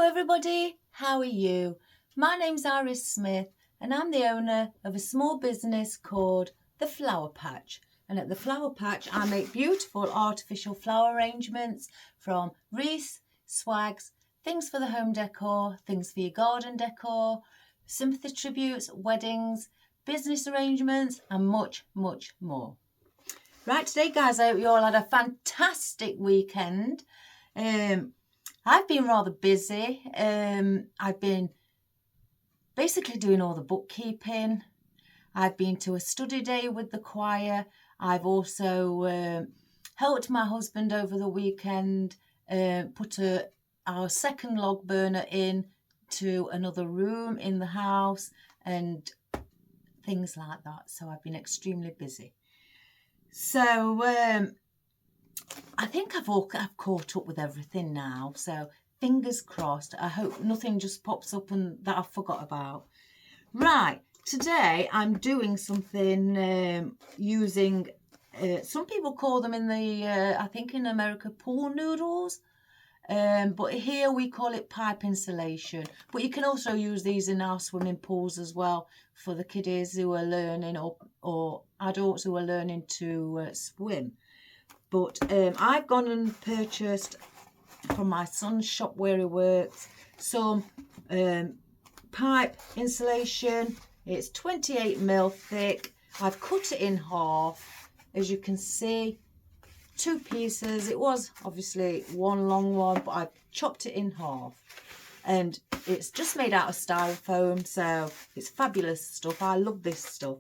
everybody, how are you? My name's Iris Smith and I'm the owner of a small business called The Flower Patch. And at The Flower Patch I make beautiful artificial flower arrangements from wreaths, swags, things for the home decor, things for your garden decor, sympathy tributes, weddings, business arrangements and much, much more. Right, today guys, I hope you all had a fantastic weekend. I've been rather busy. I've been basically doing all the bookkeeping. I've been to a study day with the choir. I've also helped my husband over the weekend put our second log burner in to another room in the house and things like that. So I've been extremely busy. So I think I've caught up with everything now, so fingers crossed. I hope nothing just pops up and that I forgot about. Right, today I'm doing something using, some people call them in the, I think in America, pool noodles. But here we call it pipe insulation. But you can also use these in our swimming pools as well for the kiddies who are learning or adults who are learning to swim. But I've gone and purchased from my son's shop where he works some pipe insulation. It's 28mm thick. I've cut it in half, as you can see, 2 pieces. It was obviously one long one, but I've chopped it in half. And it's just made out of styrofoam, so it's fabulous stuff. I love this stuff.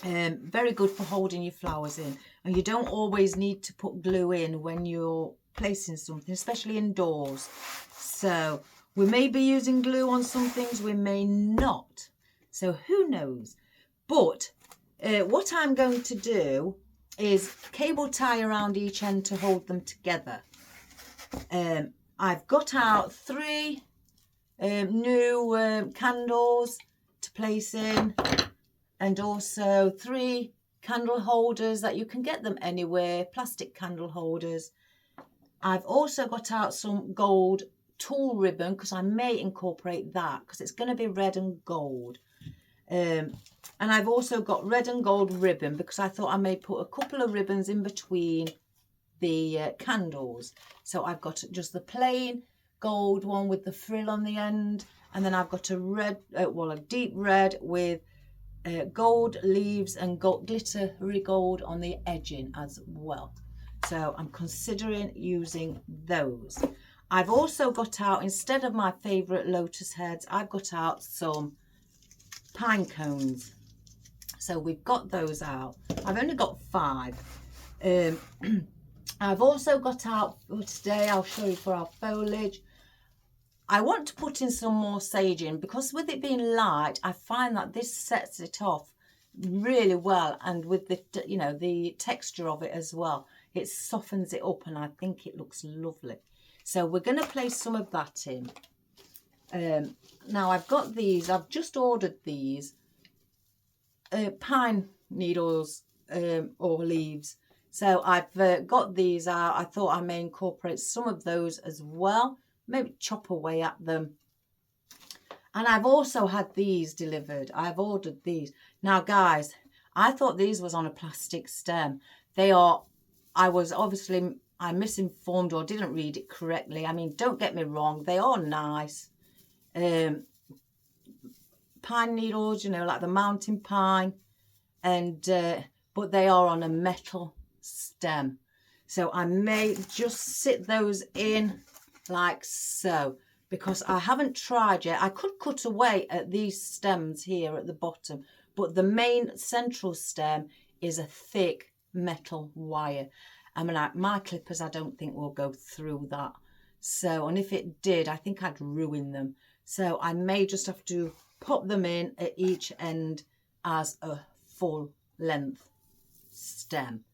Very good for holding your flowers in, and you don't always need to put glue in when you're placing something, especially indoors. So we may be using glue on some things, we may not, so who knows. But what I'm going to do is cable tie around each end to hold them together. I've got out 3 new candles to place in, and also 3 candle holders that you can get them anywhere, plastic candle holders. I've also got out some gold toole ribbon because I may incorporate that because it's going to be red and gold. And I've also got red and gold ribbon because I thought I may put a couple of ribbons in between the candles. So I've got just the plain gold one with the frill on the end, and then I've got a red, a deep red with gold leaves and glittery gold on the edging as well. So I'm considering using those. I've also got out, instead of my favourite lotus heads, I've got out some pine cones. So we've got those out. I've only got 5. I've also got out for today, I'll show you for our foliage. I want to put in some more sage in because with it being light, I find that this sets it off really well, and with the, you know, the texture of it as well, it softens it up and I think it looks lovely. So we're going to place some of that in. Now I've got these, I've just ordered these pine needles or leaves. So I've got these out. I thought I may incorporate some of those as well. Maybe chop away at them. And I've also had these delivered. I've ordered these. Now guys, I thought these was on a plastic stem. They are, I misinformed or didn't read it correctly. I mean, don't get me wrong, they are nice. Pine needles, you know, like the mountain pine. And but they are on a metal stem. So I may just sit those in like so, because I haven't tried yet. I could cut away at these stems here at the bottom, but the main central stem is a thick metal wire. I mean, my clippers, I don't think will go through that. So, and if it did, I think I'd ruin them. So I may just have to pop them in at each end as a full length stem.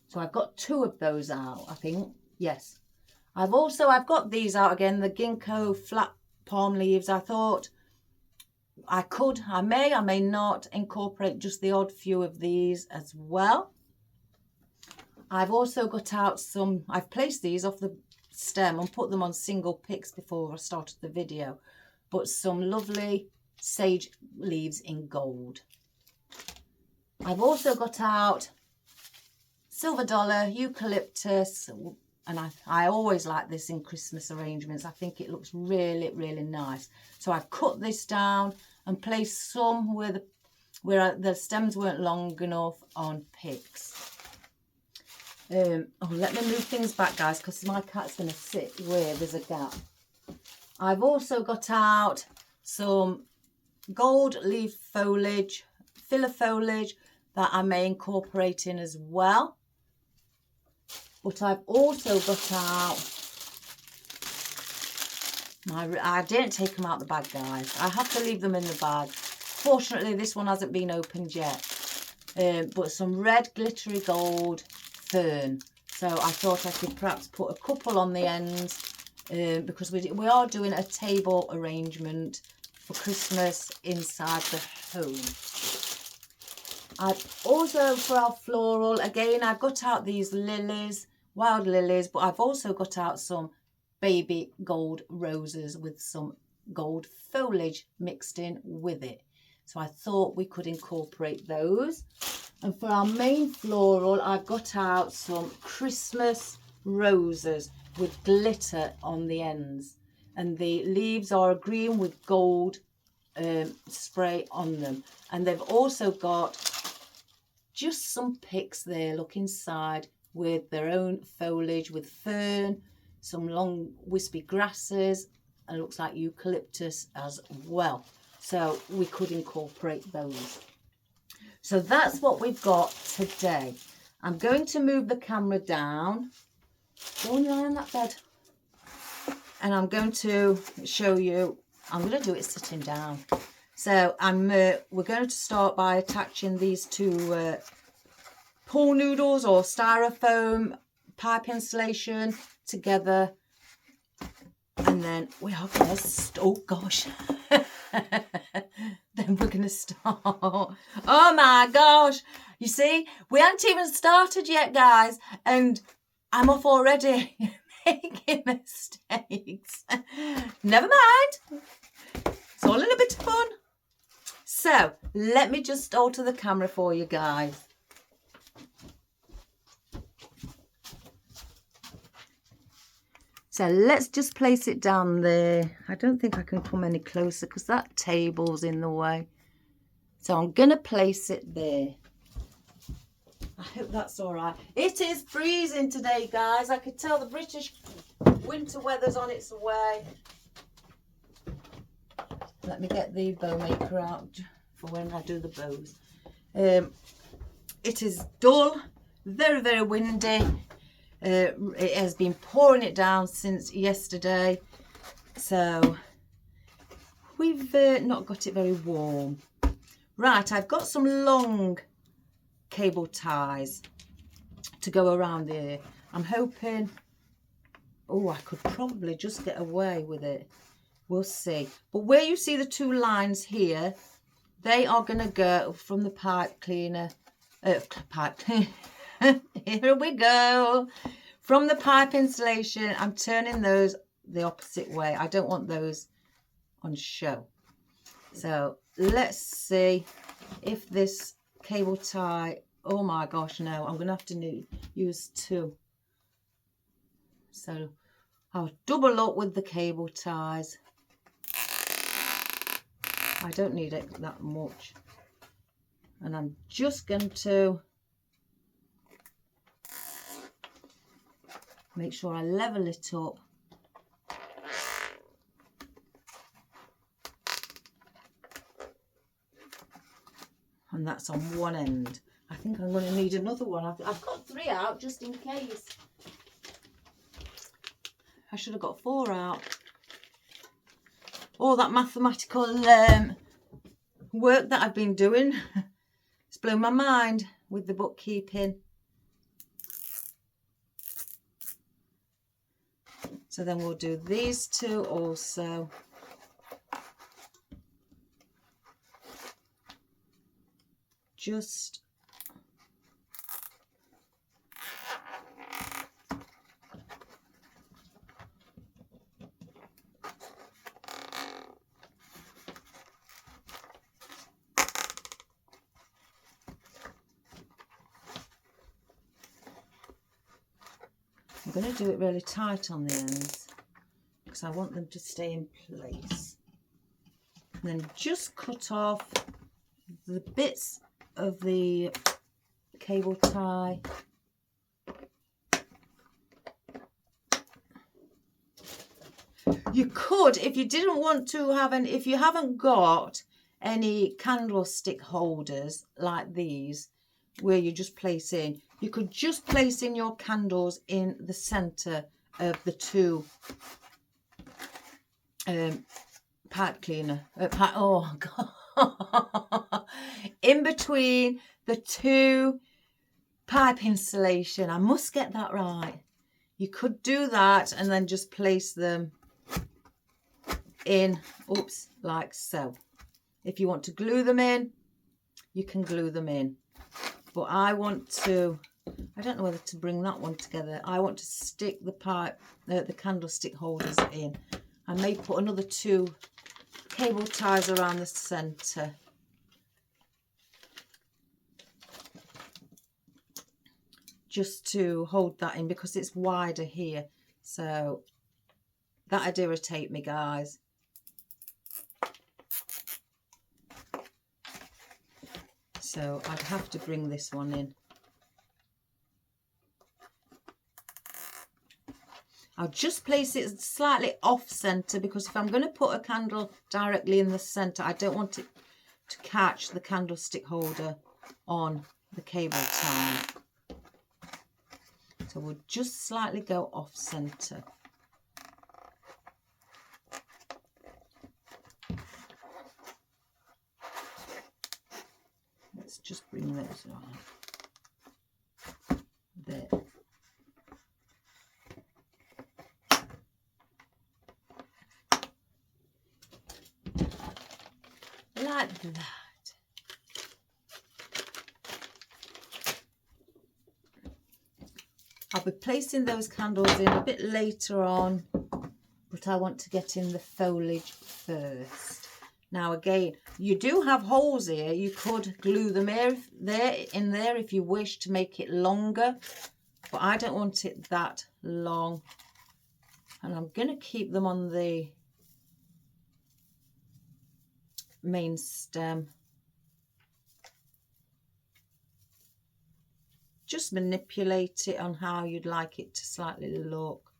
So I've got 2 of those out, I think. Yes. I've got these out again, the gingko flat palm leaves. I thought I may not incorporate just the odd few of these as well. I've also got out some, I've placed these off the stem and put them on single picks before I started the video. But some lovely sage leaves in gold. I've also got out silver dollar, eucalyptus, and I always like this in Christmas arrangements. I think it looks really, really nice. So I cut this down and placed some where the stems weren't long enough on picks. Oh, let me move things back, guys, because my cat's going to sit where there's a gap. I've also got out some gold leaf foliage, filler foliage that I may incorporate in as well. But I've also got out I didn't take them out the bag, guys. I have to leave them in the bag. Fortunately, this one hasn't been opened yet. But some red glittery gold fern. So I thought I could perhaps put a couple on the ends because we are doing a table arrangement for Christmas inside the home. I've also, for our floral, again, I've got out these lilies, wild lilies, but I've also got out some baby gold roses with some gold foliage mixed in with it. So I thought we could incorporate those. And for our main floral, I've got out some Christmas roses with glitter on the ends. And the leaves are green with gold spray on them. And they've also got just some picks there, look inside, with their own foliage, with fern, some long wispy grasses, and it looks like eucalyptus as well. So we could incorporate those. So that's what we've got today. I'm going to move the camera down. Go and lie on that bed. And I'm going to show you, I'm going to do it sitting down. So we're going to start by attaching these two pool noodles or styrofoam pipe insulation together. And then we are going to, oh gosh. Then we're going to start. Oh my gosh. You see, we haven't even started yet, guys. And I'm off already making mistakes. Never mind. It's all in a bit of fun. So let me just alter the camera for you guys. So let's just place it down there. I don't think I can come any closer because that table's in the way. So I'm going to place it there. I hope that's all right. It is freezing today, guys. I could tell the British winter weather's on its way. Let me get the bow maker out for when I do the bows. It is dull, very, very windy. It has been pouring it down since yesterday, so we've not got it very warm. Right, I've got some long cable ties to go around here. I'm hoping, oh, I could probably just get away with it. We'll see. But where you see the two lines here, they are going to go from the pipe cleaner, here we go. From the pipe insulation, I'm turning those the opposite way. I don't want those on show. So let's see if this cable tie, oh my gosh, no, I'm going to have to use two. So I'll double up with the cable ties. I don't need it that much. And I'm just going to make sure I level it up. And that's on one end. I think I'm going to need another one. I've got 3 out just in case. I should have got 4 out. All that mathematical work that I've been doing. It's blown my mind with the bookkeeping. So then we'll do these two also. Just I'm going to do it really tight on the ends because I want them to stay in place. And then just cut off the bits of the cable tie. You could, if you didn't want to have if you haven't got any candlestick holders like these, where you just place in, you could just place in your candles in the center of the two pipe cleaner. Oh God. In between the two pipe installation. I must get that right. You could do that and then just place them in, oops, like so. If you want to glue them in, you can glue them in. But I want to, I don't know whether to bring that one together. I want to stick the pipe, the candlestick holders in. I may put another two cable ties around the centre. Just to hold that in because it's wider here. So that'd irritate me, guys. So I'd have to bring this one in. I'll just place it slightly off centre because if I'm going to put a candle directly in the centre, I don't want it to catch the candlestick holder on the cable tie. So we'll just slightly go off centre. Let's just bring those on. There. Like that. I'll be placing those candles in a bit later on, but I want to get in the foliage first. Now again, you do have holes here. You could glue them in there if you wish to make it longer, but I don't want it that long. And I'm going to keep them on the main stem. Just manipulate it on how you'd like it to slightly look.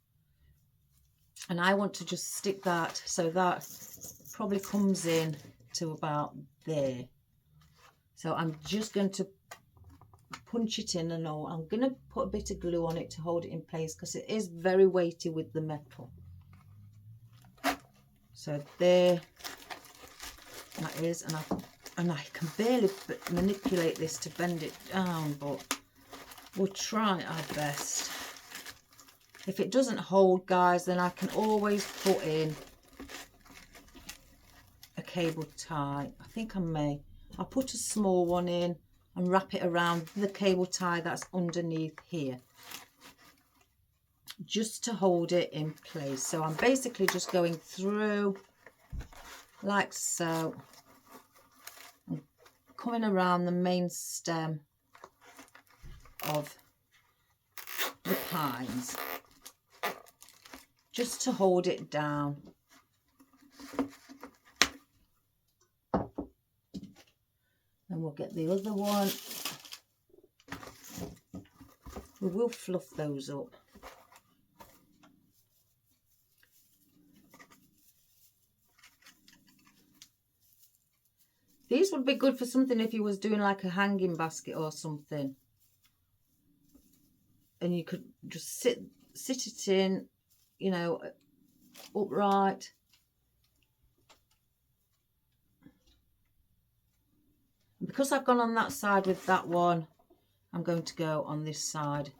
And I want to just stick that so that probably comes in to about there. So I'm just going to punch it in and all. I'm going to put a bit of glue on it to hold it in place because it is very weighty with the metal. So there that is, and I can barely manipulate this to bend it down, but we'll try our best. If it doesn't hold, guys, then I can always put in a cable tie. I think I may. I'll put a small one in and wrap it around the cable tie that's underneath here, just to hold it in place. So I'm basically just going through like so, and coming around the main stem of the pines, just to hold it down. And we'll get the other one. We will fluff those up. These would be good for something if you was doing like a hanging basket or something. And you could just sit it in, you know, upright. And because I've gone on that side with that one, I'm going to go on this side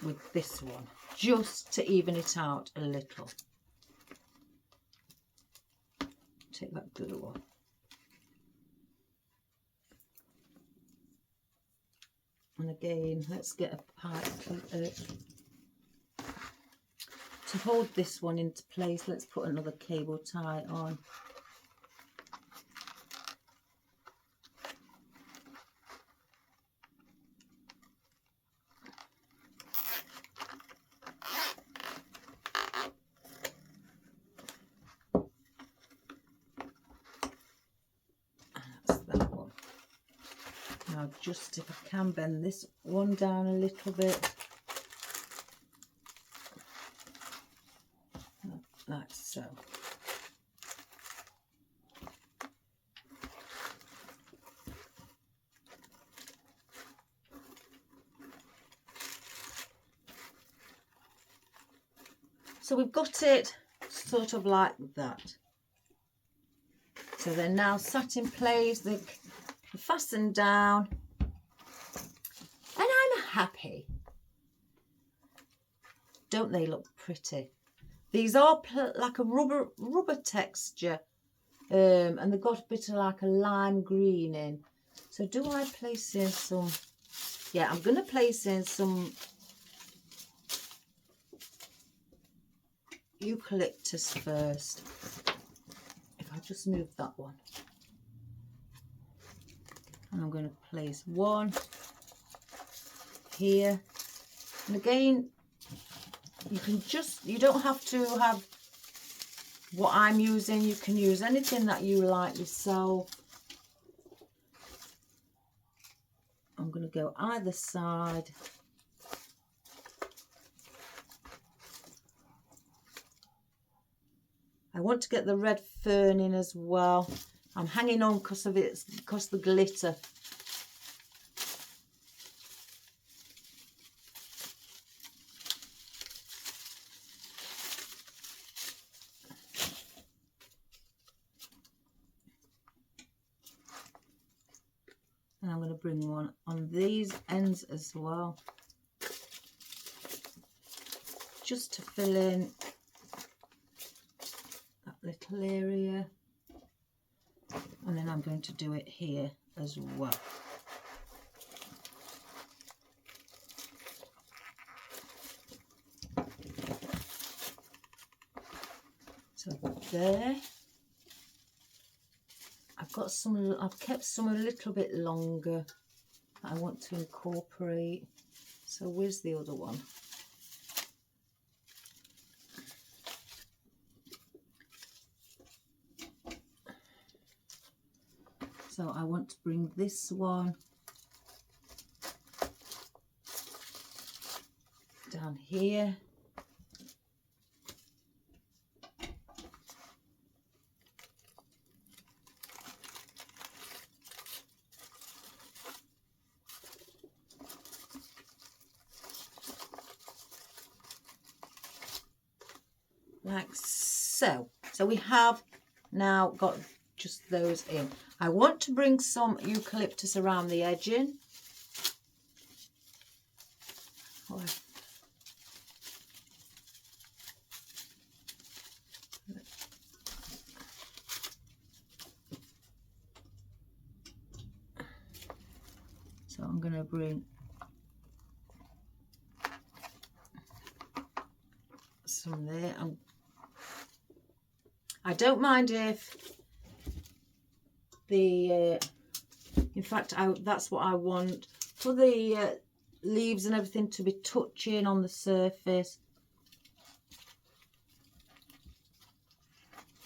with this one, just to even it out a little. Take that glue off. And again, let's get a pipe to hold this one into place. Let's put another cable tie on. I'll just, if I can, bend this one down a little bit. Like so. So we've got it sort of like that. So they're now sat in place, they're fastened down, and I'm happy. Don't they look pretty? These are like a rubber texture, and they've got a bit of like a lime green in. So do I place in some? Yeah, I'm going to place in some eucalyptus first. If I just move that one, and I'm going to place one here, and again, you don't have to have what I'm using. You can use anything that you like yourself. I'm going to go either side. I want to get the red fern in as well. I'm hanging on because of the glitter. And I'm going to bring one on these ends as well, just to fill in that little area. And then I'm going to do it here as well. So there. I've kept some a little bit longer that I want to incorporate. So where's the other one? So I want to bring this one down here. Like so. So we have now got just those in. I want to bring some eucalyptus around the edging. So I'm going to bring some there. I don't mind if the in fact that's what I want for the leaves and everything to be touching on the surface.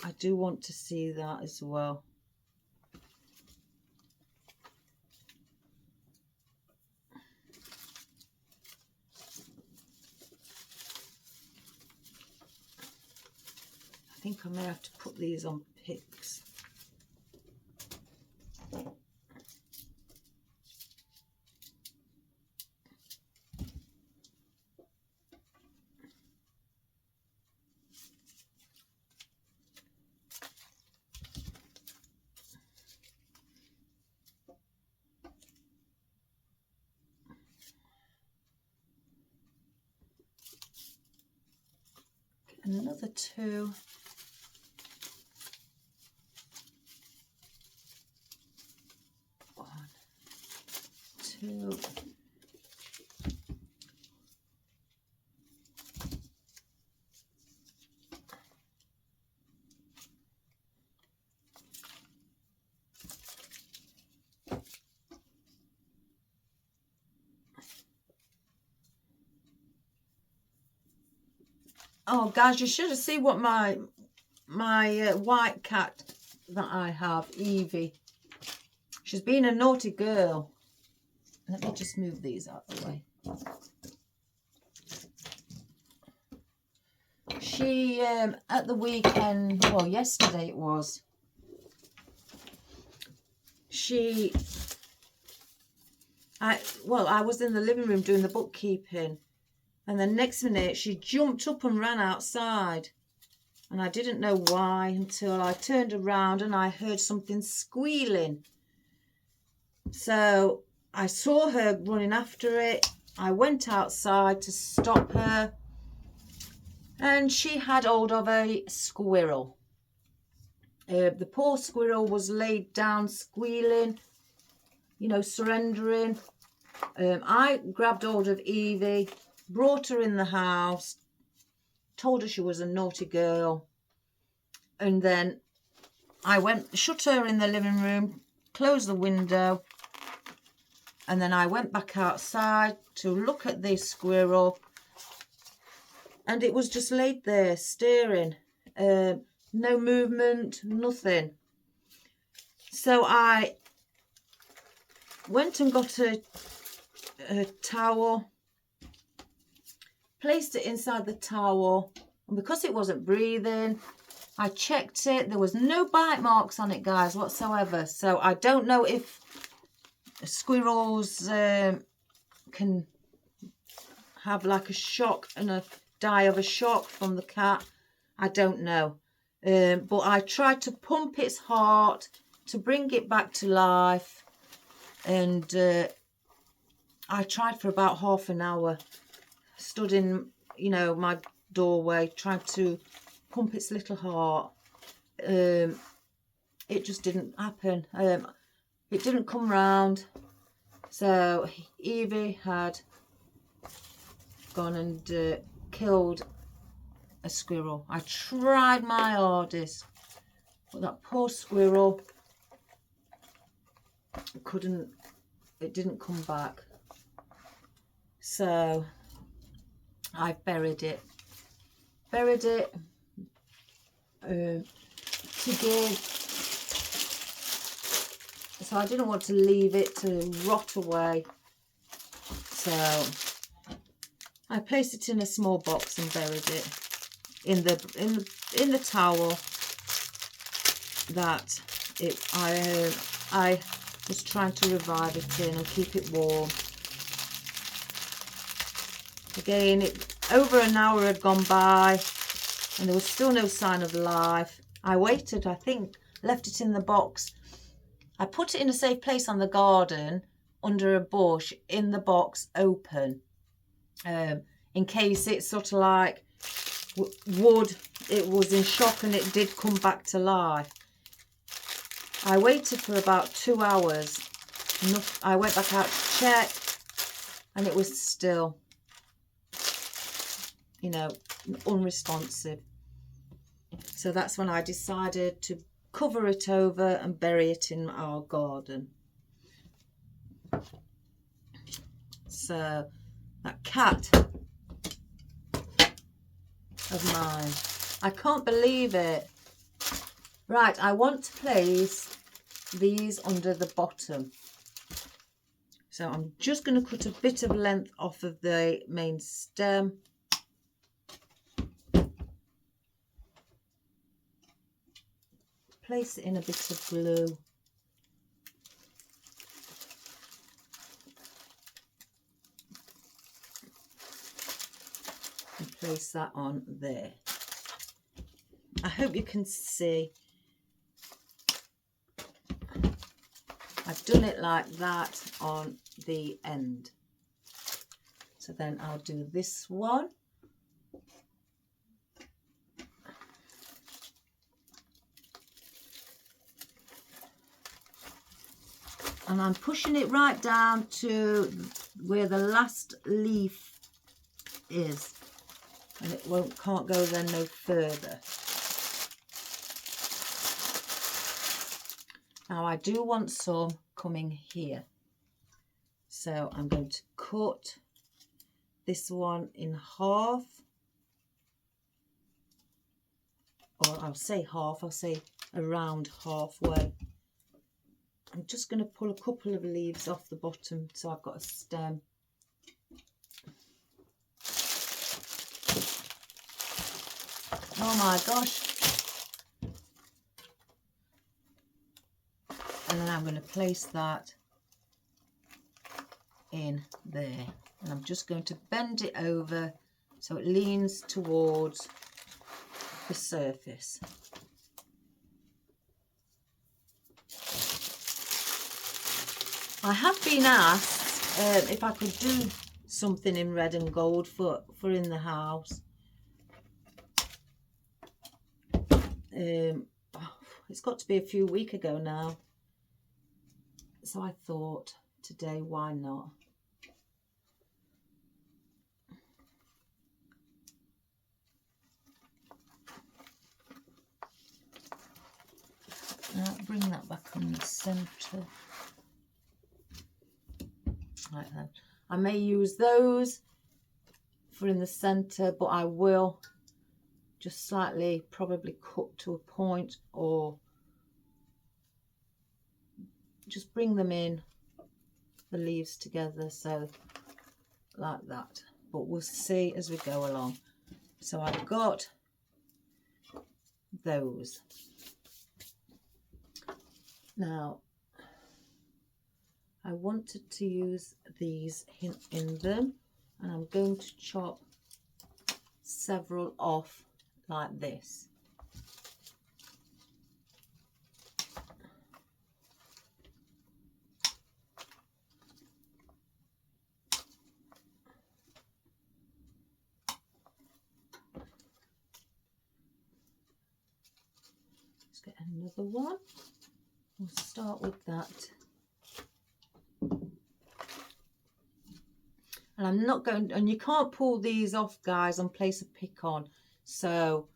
I do want to see that as well. I think I may have to put these on picks. And another two. One, two. Oh, guys, you should have seen what my white cat that I have, Evie. She's been a naughty girl. Let me just move these out of the way. She, at the weekend, well, yesterday it was, I was in the living room doing the bookkeeping, and the next minute she jumped up and ran outside, and I didn't know why until I turned around and I heard something squealing. So I saw her running after it. I went outside to stop her, and she had hold of a squirrel. The poor squirrel was laid down squealing, you know, surrendering. I grabbed hold of Evie, brought her in the house, told her she was a naughty girl, and then I shut her in the living room, closed the window, and then I went back outside to look at the squirrel, and it was just laid there staring, no movement, nothing. So I went and got a towel, placed it inside the towel, and because it wasn't breathing, I checked it. There was no bite marks on it, guys, whatsoever. So I don't know if squirrels can have like a shock and die of a shock from the cat. I don't know. But I tried to pump its heart to bring it back to life, and I tried for about half an hour, stood in, you know, my doorway, tried to pump its little heart. It just didn't happen. It didn't come round. So Evie had gone and killed a squirrel. I tried my hardest, but that poor squirrel it didn't come back. So I buried it to give. So I didn't want to leave it to rot away. So I placed it in a small box and buried it in the towel that I was trying to revive it in and keep it warm. Again, over an hour had gone by and there was still no sign of life. I waited, I think, left it in the box. I put it in a safe place on the garden under a bush, in the box open, in case it sort of like it was in shock and it did come back to life. I waited for about 2 hours. I went back out to check and it was still, you know, unresponsive. So that's when I decided to cover it over and bury it in our garden. So that cat of mine, I can't believe it. Right, I want to place these under the bottom. So I'm just going to cut a bit of length off of the main stem. Place it in a bit of glue. And place that on there. I hope you can see. I've done it like that on the end. So then I'll do this one. And I'm pushing it right down to where the last leaf is. And it can't go then no further. Now I do want some coming here. So I'm going to cut this one in half. Or I'll say half, I'll say around halfway. I'm just going to pull a couple of leaves off the bottom so I've got a stem. Oh my gosh. And then I'm going to place that in there. And I'm just going to bend it over so it leans towards the surface. I have been asked if I could do something in red and gold for in the house. It's got to be a few weeks ago now. So I thought today, why not? Now bring that back on the centre. Like that. I may use those for in the centre, but I will just slightly probably cut to a point or just bring them in, the leaves together, so like that. But we'll see as we go along. So I've got those. Now, I wanted to use these in them, and I'm going to chop several off like this. Let's get another one. We'll start with that. And I'm not going, and you can't pull these off, guys, and place a pick on. So,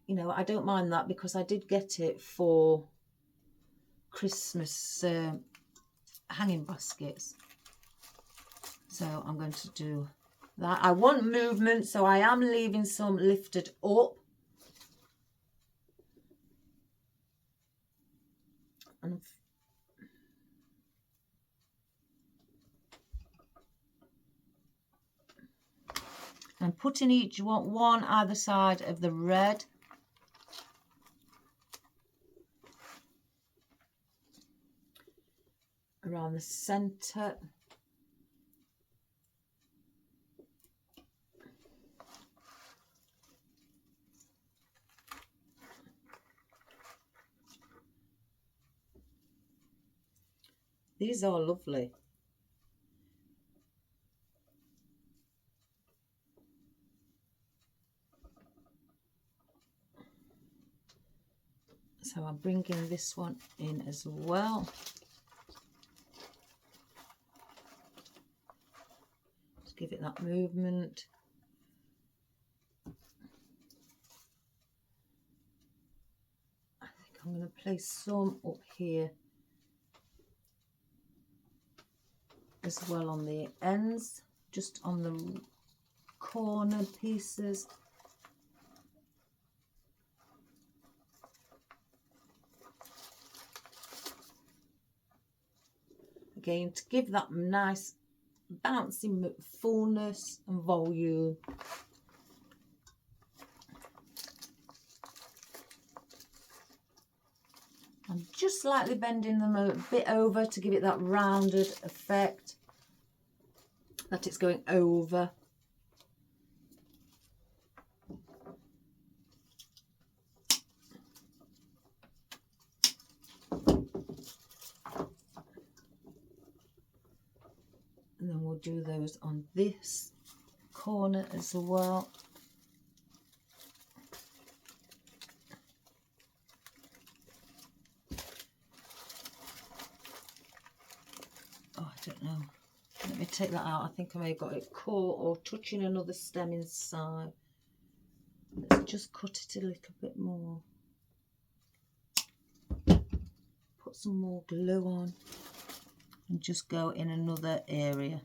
you know, I don't mind that because I did get it for Christmas hanging baskets. So I'm going to do that. I want movement, so I am leaving some lifted up. And I'm putting each one either side of the red. Around the centre. These are lovely. So I'm bringing this one in as well. Just give it that movement. I think I'm going to place some up here as well on the ends, just on the corner pieces. Again, to give that nice bouncy fullness and volume. I'm just slightly bending them a bit over to give it that rounded effect that it's going over. And then we'll do those on this corner as well. Oh, I don't know. Let me take that out. I think I may have got it caught or touching another stem inside. Let's just cut it a little bit more. Put some more glue on and just go in another area.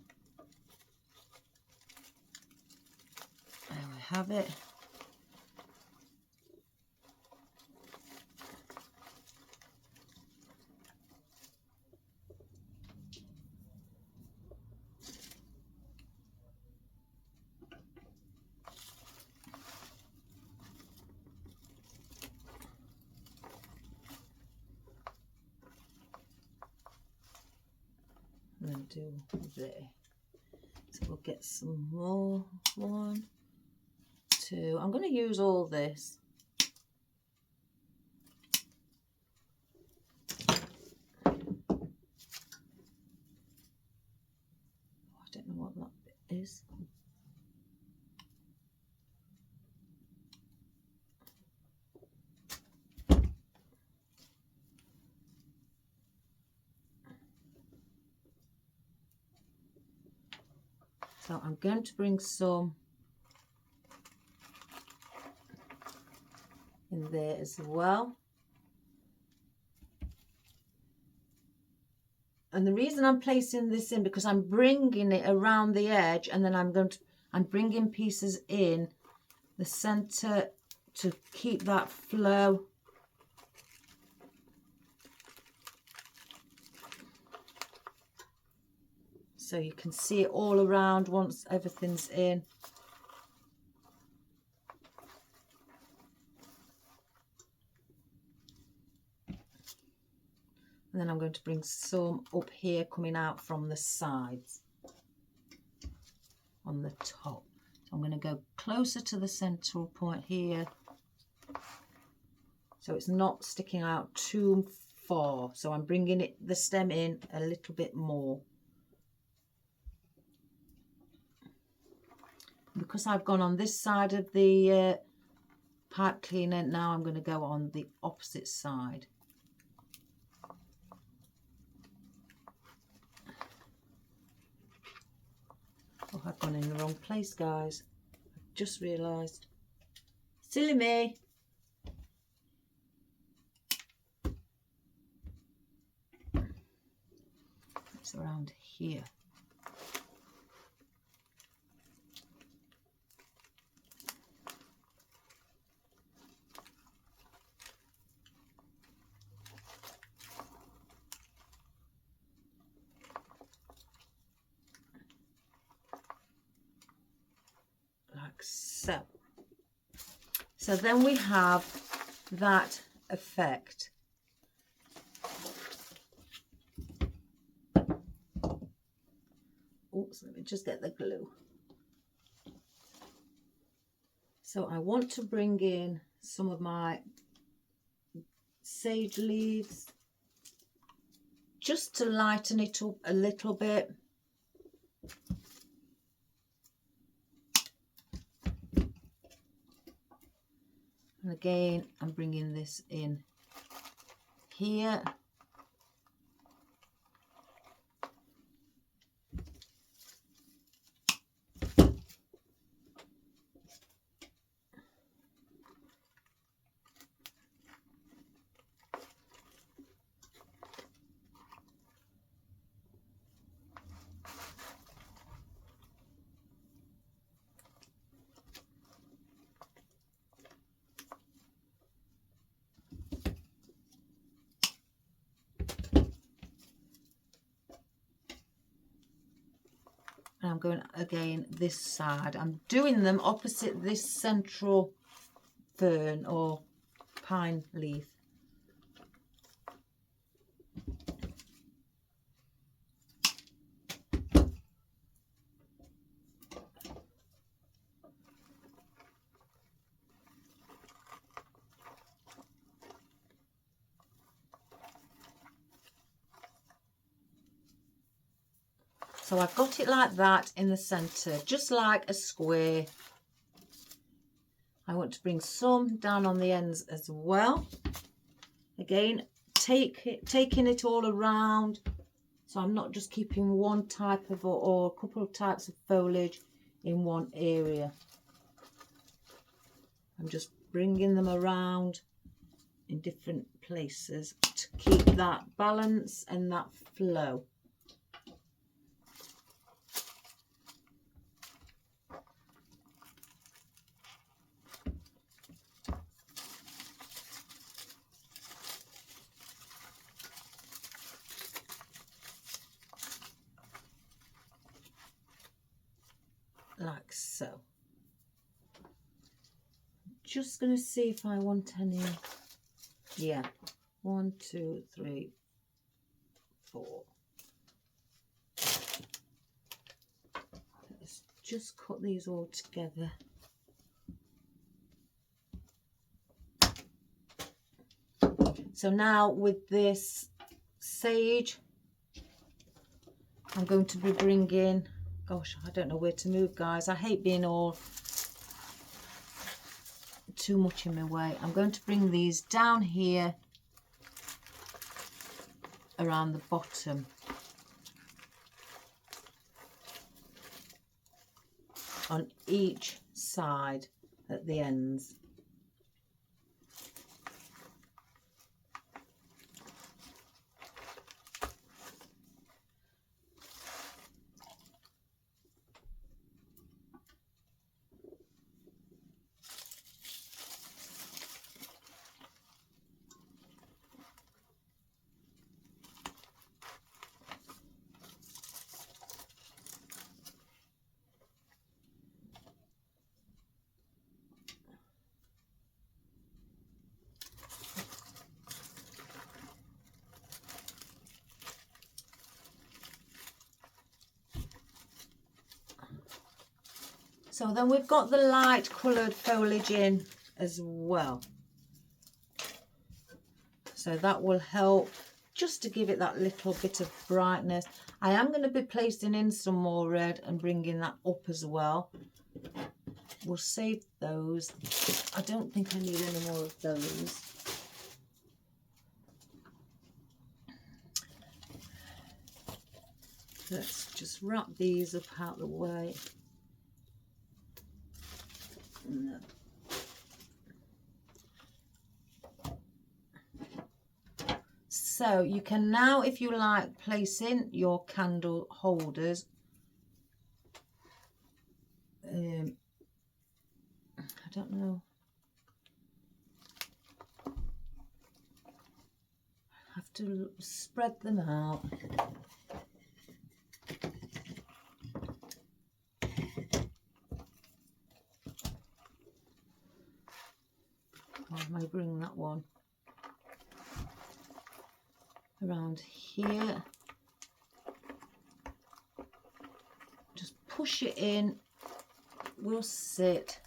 There we have it. I'm going to do there. So we'll get some more. 1, 2. I'm going to use all this. I don't know what that bit is. So I'm going to bring some in there as well. And the reason I'm placing this in, because I'm bringing it around the edge, and then I'm bringing pieces in the center to keep that flow. So you can see it all around once everything's in. And then I'm going to bring some up here coming out from the sides on the top. So I'm going to go closer to the central point here, so it's not sticking out too far. So I'm bringing the stem in a little bit more. Because I've gone on this side of the pipe cleaner, now I'm going to go on the opposite side. Oh, I've gone in the wrong place, guys. I've just realised. Silly me. It's around here. Like so. So then we have that effect. Oops, let me just get the glue. So I want to bring in some of my sage leaves just to lighten it up a little bit. And again, I'm bringing this in here. And I'm going again this side. I'm doing them opposite this central fern or pine leaf. So I've got it like that in the centre, just like a square. I want to bring some down on the ends as well. Again, taking it all around. So I'm not just keeping one type of or a couple of types of foliage in one area. I'm just bringing them around in different places to keep that balance and that flow. Like so. Just going to see if I want any. Yeah, 1, 2, 3, 4. just cut these all together. So now with this sage, I'm going to be bringing, gosh, I don't know where to move, guys. I hate being all too much in my way. I'm going to bring these down here around the bottom. On each side at the ends. So then we've got the light coloured foliage in as well. So that will help just to give it that little bit of brightness. I am going to be placing in some more red and bringing that up as well. We'll save those. I don't think I need any more of those. Let's just wrap these up out the way. No. So you can now, if you like, place in your candle holders. I don't know. I have to spread them out. I may bring that one around here. Just push it in, will sit,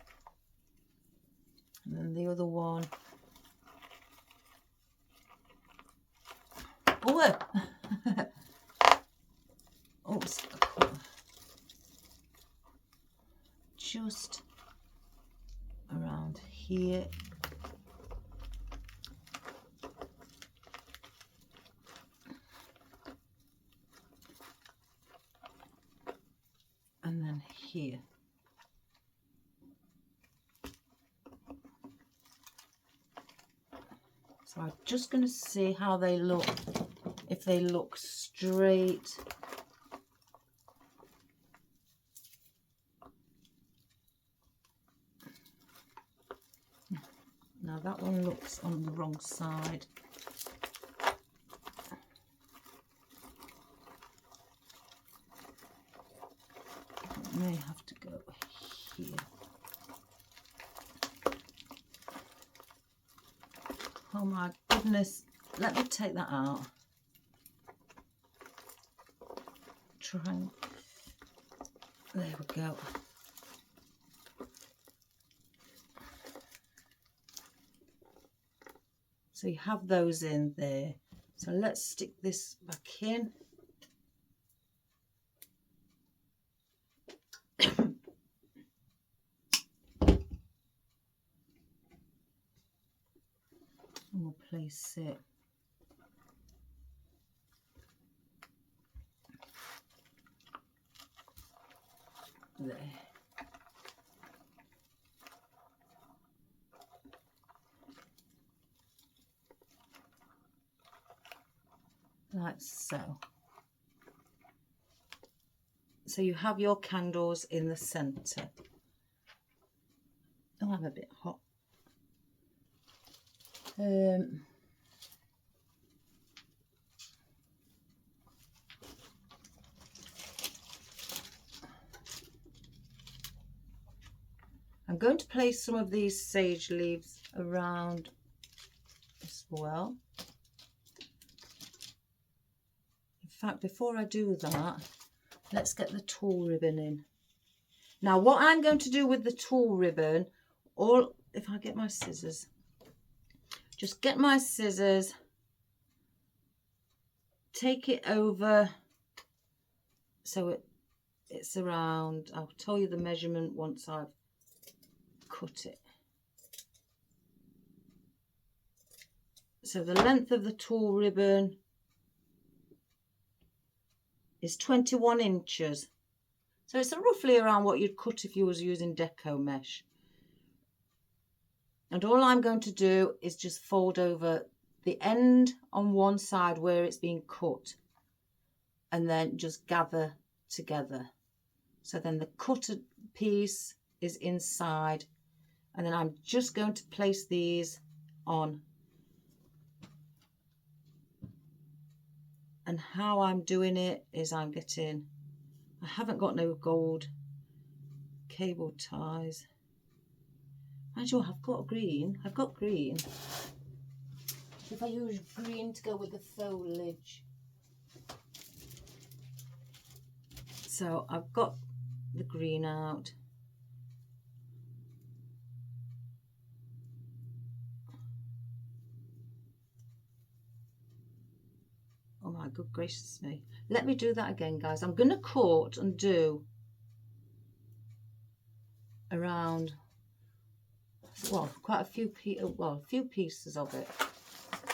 and then the other one. Oh, oops, just around here. And then here. So I'm just going to see how they look, if they look straight. Now that one looks on the wrong side. May have to go here. Oh my goodness, let me take that out. Try and, there we go. So you have those in there. So let's stick this back in. And we'll place it there. Like so. So you have your candles in the centre. Oh, I'm a bit hot. I'm going to place some of these sage leaves around as well. In fact, before I do that, let's get the tool ribbon in. Now what I'm going to do with the tulle ribbon, if I get my scissors, just get my scissors, take it over so it's around, I'll tell you the measurement once I've cut it. So the length of the tulle ribbon is 21 inches. So it's roughly around what you'd cut if you was using deco mesh. And all I'm going to do is just fold over the end on one side where it's being cut and then just gather together. So then the cut piece is inside, and then I'm just going to place these on. And how I'm doing it is I haven't got no gold cable ties. Actually, I've got green. If I use green to go with the foliage. So I've got the green out. Oh my good gracious me. Let me do that again, guys. I'm going to cut and do around, well, quite a few pieces of it.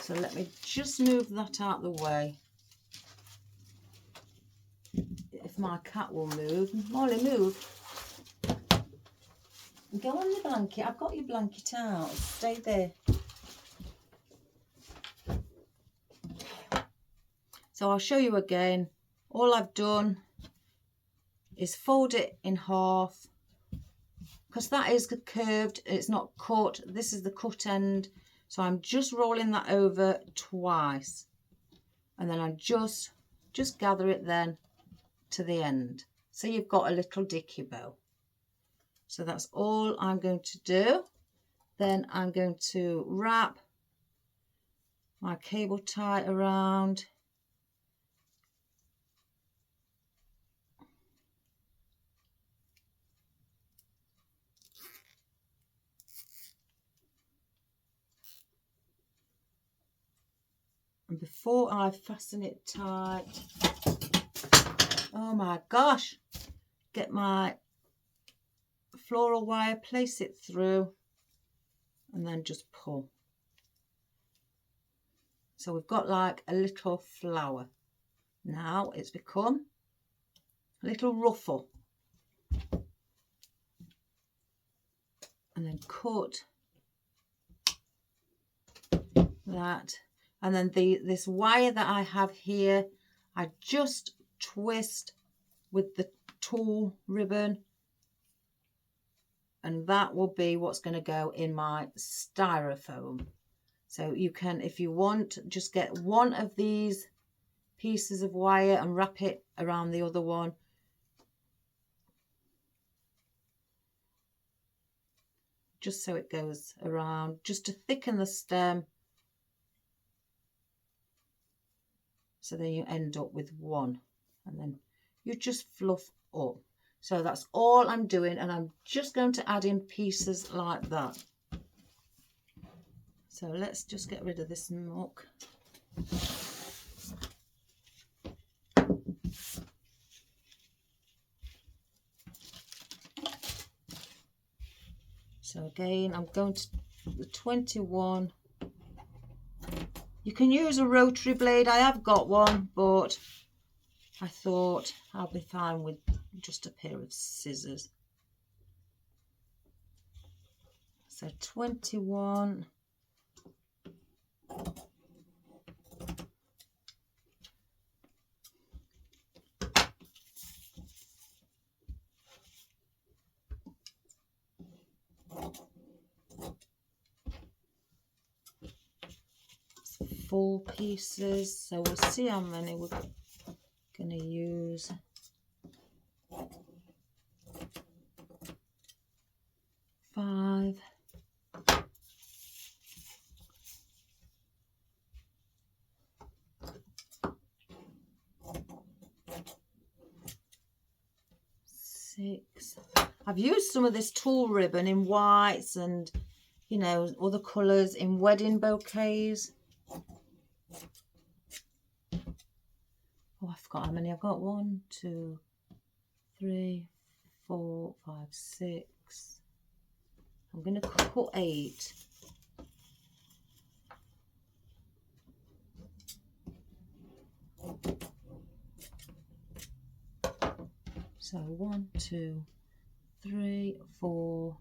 So let me just move that out of the way. If my cat will move. Molly, move. Go on the blanket. I've got your blanket out. Stay there. So I'll show you again. All I've done is fold it in half, because that is curved, it's not cut. This is the cut end. So I'm just rolling that over twice, and then I just gather it then to the end. So you've got a little dicky bow. So that's all I'm going to do. Then I'm going to wrap my cable tie around. And before I fasten it tight, oh my gosh, get my floral wire, place it through, and then just pull. So we've got like a little flower. Now it's become a little ruffle. And then cut that. And then this wire that I have here, I just twist with the tulle ribbon, and that will be what's going to go in my styrofoam. So you can, if you want, just get one of these pieces of wire and wrap it around the other one. Just so it goes around, just to thicken the stem. So then you end up with one, and then you just fluff up. So that's all I'm doing, and I'm just going to add in pieces like that. So let's just get rid of this muck. So again, I'm going to the 21. You can use a rotary blade. I have got one, but I thought I'll be fine with just a pair of scissors. So 21. Full pieces, so we'll see how many we're going to use. Five. Six. I've used some of this tulle ribbon in whites and, you know, other colours in wedding bouquets. Oh, I forgot how many I've got. 1, 2, 3, 4, 5, 6. I'm going to cut 8. So 1, 2, 3, 4,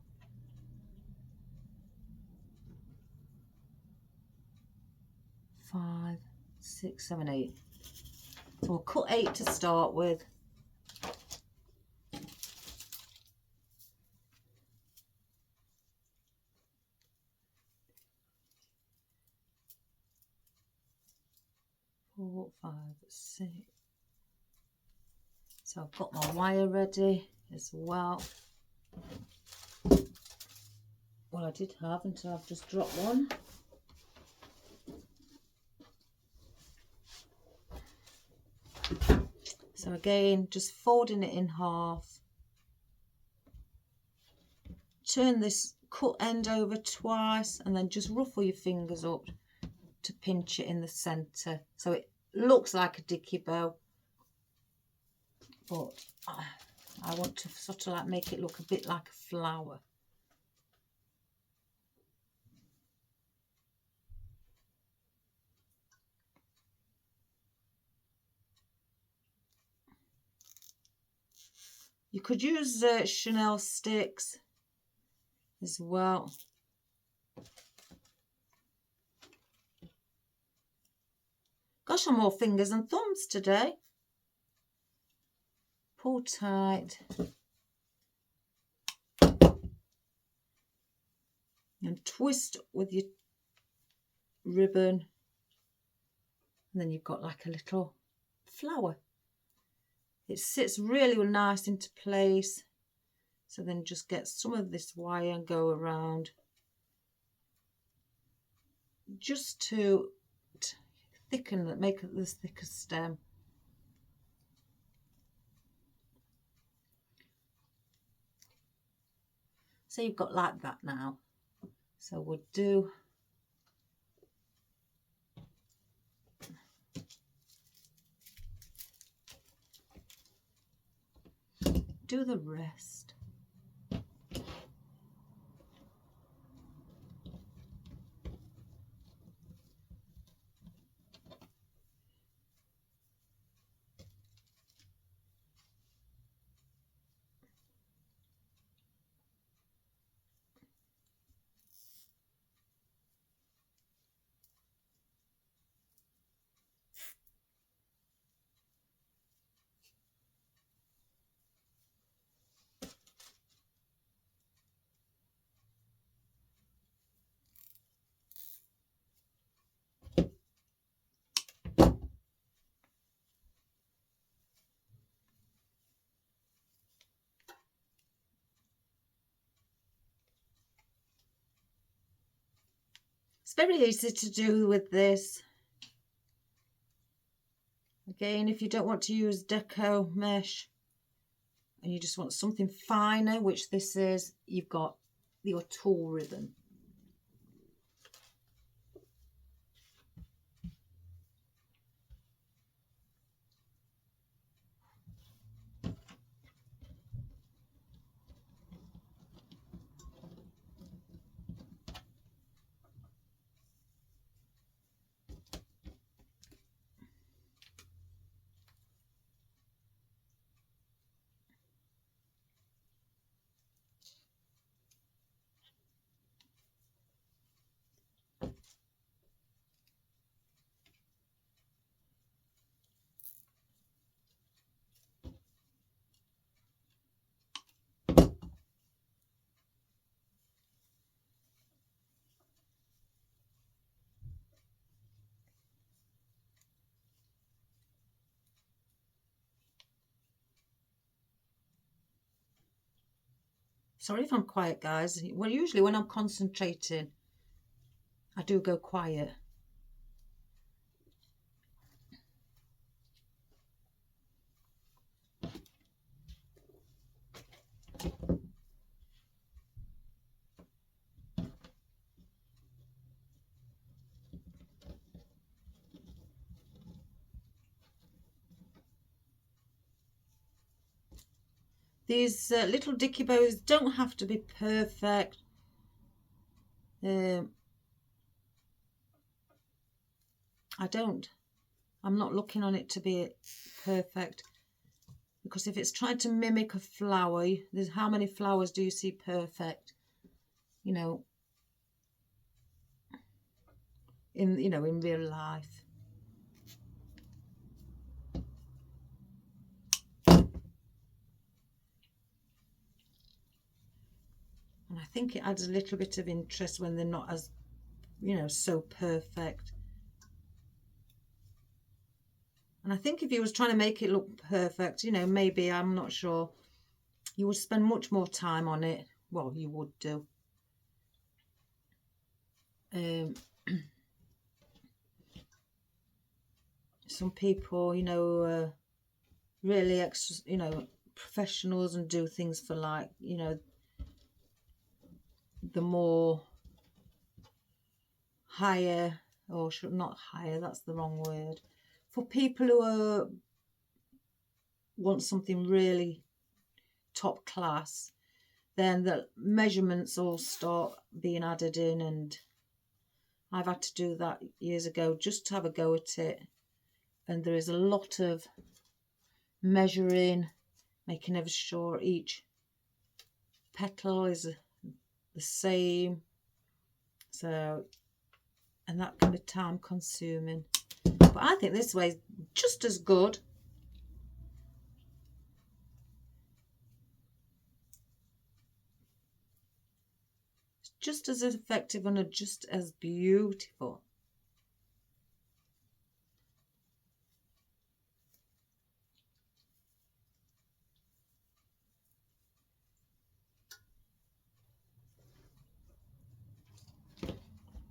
5, 6, 7, 8. So we'll cut 8 to start with. Four, 5, 6. So I've got my wire ready as well. Well, I did have until I've just dropped one. So again, just folding it in half. Turn this cut end over twice and then just ruffle your fingers up to pinch it in the centre. So it looks like a dicky bow, but I want to sort of like make it look a bit like a flower. You could use Chanel sticks as well. Gosh, I'm more fingers and thumbs today. Pull tight. And twist with your ribbon. And then you've got like a little flower. It sits really nice into place. So then just get some of this wire and go around just to thicken it, make it this thicker stem. So you've got like that now. So we'll do the rest. It's very easy to do with this. Again, if you don't want to use deco mesh and you just want something finer, which this is, you've got your tulle ribbon. Sorry if I'm quiet, guys. Well, usually when I'm concentrating, I do go quiet. These little dicky bows don't have to be perfect. I'm not looking on it to be perfect, because if it's trying to mimic a flower, there's how many flowers do you see perfect, you know, in real life. And I think it adds a little bit of interest when they're not as, so perfect. And I think if you was trying to make it look perfect, maybe, I'm not sure, you would spend much more time on it. Well, you would do. Some people, really professionals, and do things for, like, the more higher, or not higher, that's the wrong word, for people who want something really top class, then the measurements all start being added in, and I've had to do that years ago just to have a go at it. And there is a lot of measuring, making sure each petal is the same. So, and that can be time consuming. But I think this way is just as good. It's just as effective and just as beautiful.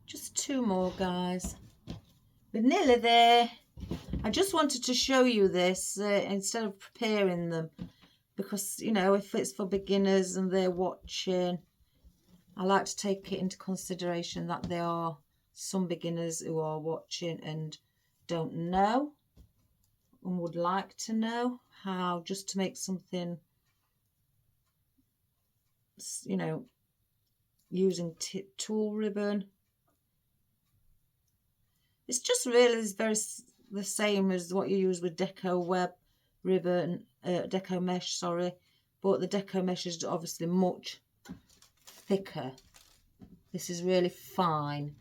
Just 2 more, guys. We're nearly there. I just wanted to show you this instead of preparing them, because, if it's for beginners and they're watching, I like to take it into consideration that there are some beginners who are watching and don't know and would like to know how just to make something, using tool ribbon. It's just really very the same as what you use with deco web ribbon, deco mesh, sorry, but the deco mesh is obviously much thicker. This is really fine.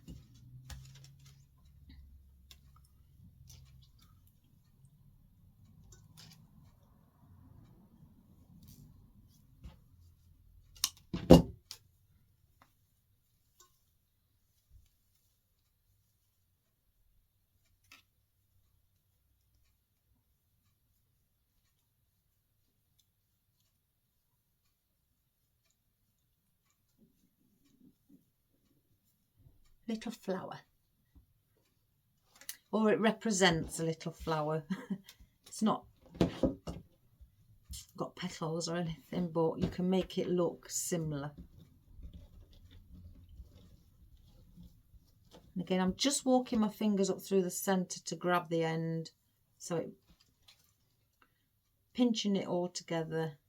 Little flower, or it represents a little flower. It's not got petals or anything, but you can make it look similar. And again, I'm just walking my fingers up through the center to grab the end, so it pinching it all together.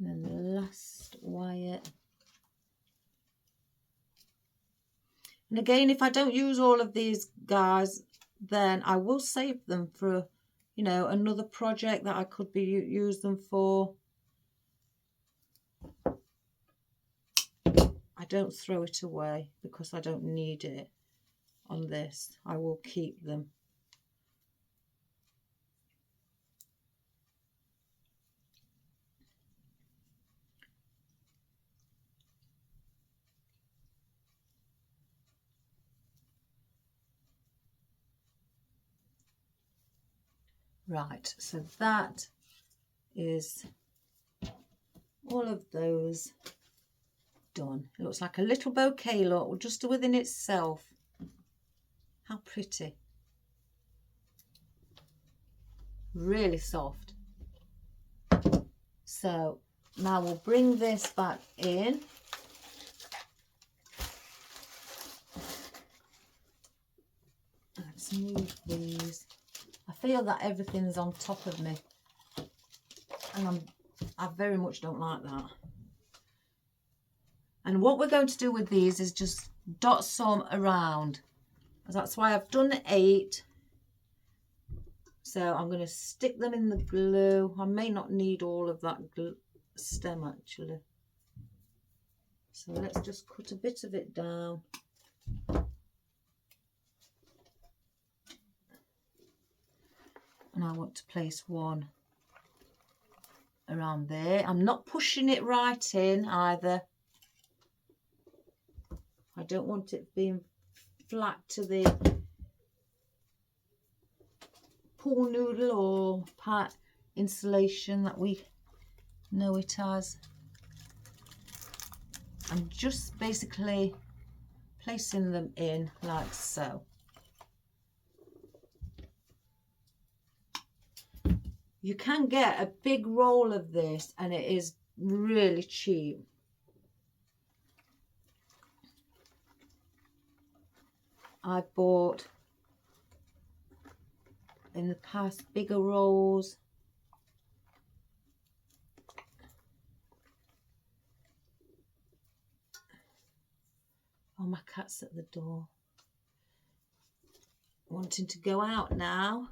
And then the last wire. And again, if I don't use all of these, guys, then I will save them for, another project that I could be use them for. I don't throw it away because I don't need it on this. I will keep them. Right, so that is all of those done. It looks like a little bouquet, look, just within itself. How pretty. Really soft. So now we'll bring this back in. smooth these. I feel that everything's on top of me, and I very much don't like that. And what we're going to do with these is just dot some around. That's why I've done 8. So I'm going to stick them in the glue. I may not need all of that stem actually. So let's just cut a bit of it down. And I want to place one around there. I'm not pushing it right in either. I don't want it being flat to the pool noodle or pat insulation that we know it as. I'm just basically placing them in like so. You can get a big roll of this and it is really cheap. I bought in the past bigger rolls. Oh, my cat's at the door, wanting to go out now.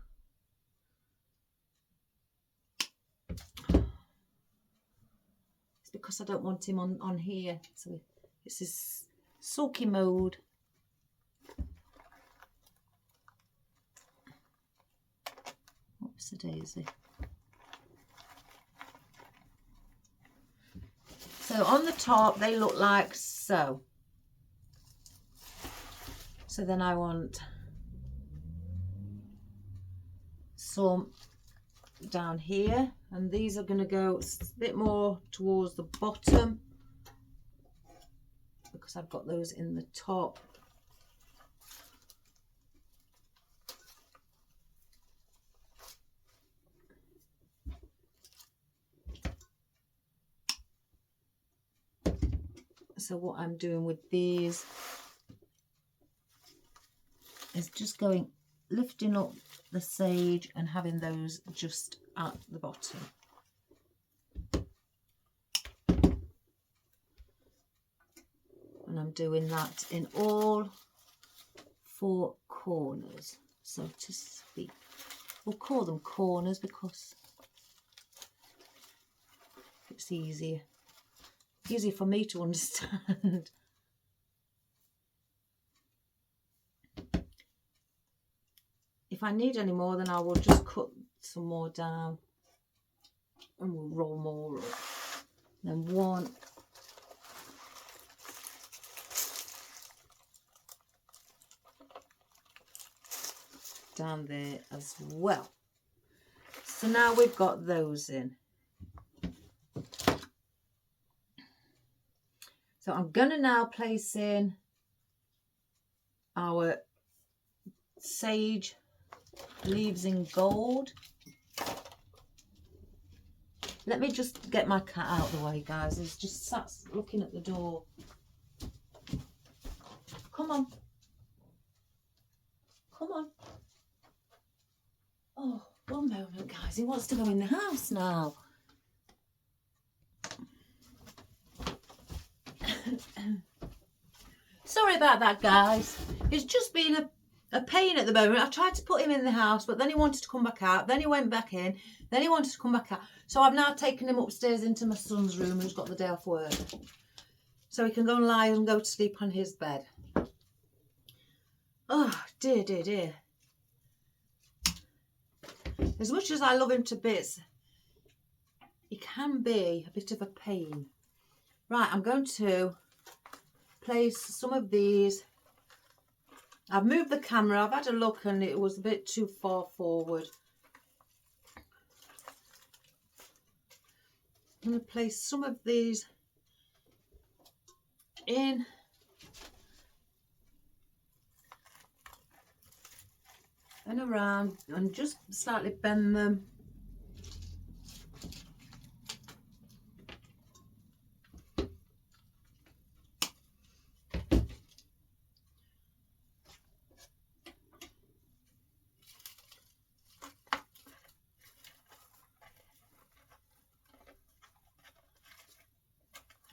It's because I don't want him on here, so it's his sulky mode. Whoops a daisy. So on the top they look like so. So then I want some down here, and these are going to go a bit more towards the bottom because I've got those in the top. So what I'm doing with these is just going, lifting up the sage and having those just at the bottom. And I'm doing that in all 4 corners, so to speak. We'll call them corners because it's easier for me to understand. If I need any more, then I will just cut some more down and we'll roll more up. Then one, down there as well. So now we've got those in. So I'm going to now place in our sage leaves in gold. Let me just get my cat out of the way, guys. He's just sat looking at the door. Come on. Come on. Oh, one moment, guys. He wants to go in the house now. Sorry about that, guys. It's just been a pain at the moment. I tried to put him in the house, but then he wanted to come back out. Then he went back in. Then he wanted to come back out. So I've now taken him upstairs into my son's room, who's got the day off work, so he can go and lie and go to sleep on his bed. Oh, dear, dear, dear. As much as I love him to bits, he can be a bit of a pain. Right, I'm going to place some of these. I've moved the camera. I've had a look and it was a bit too far forward. I'm going to place some of these in. And around and just slightly bend them.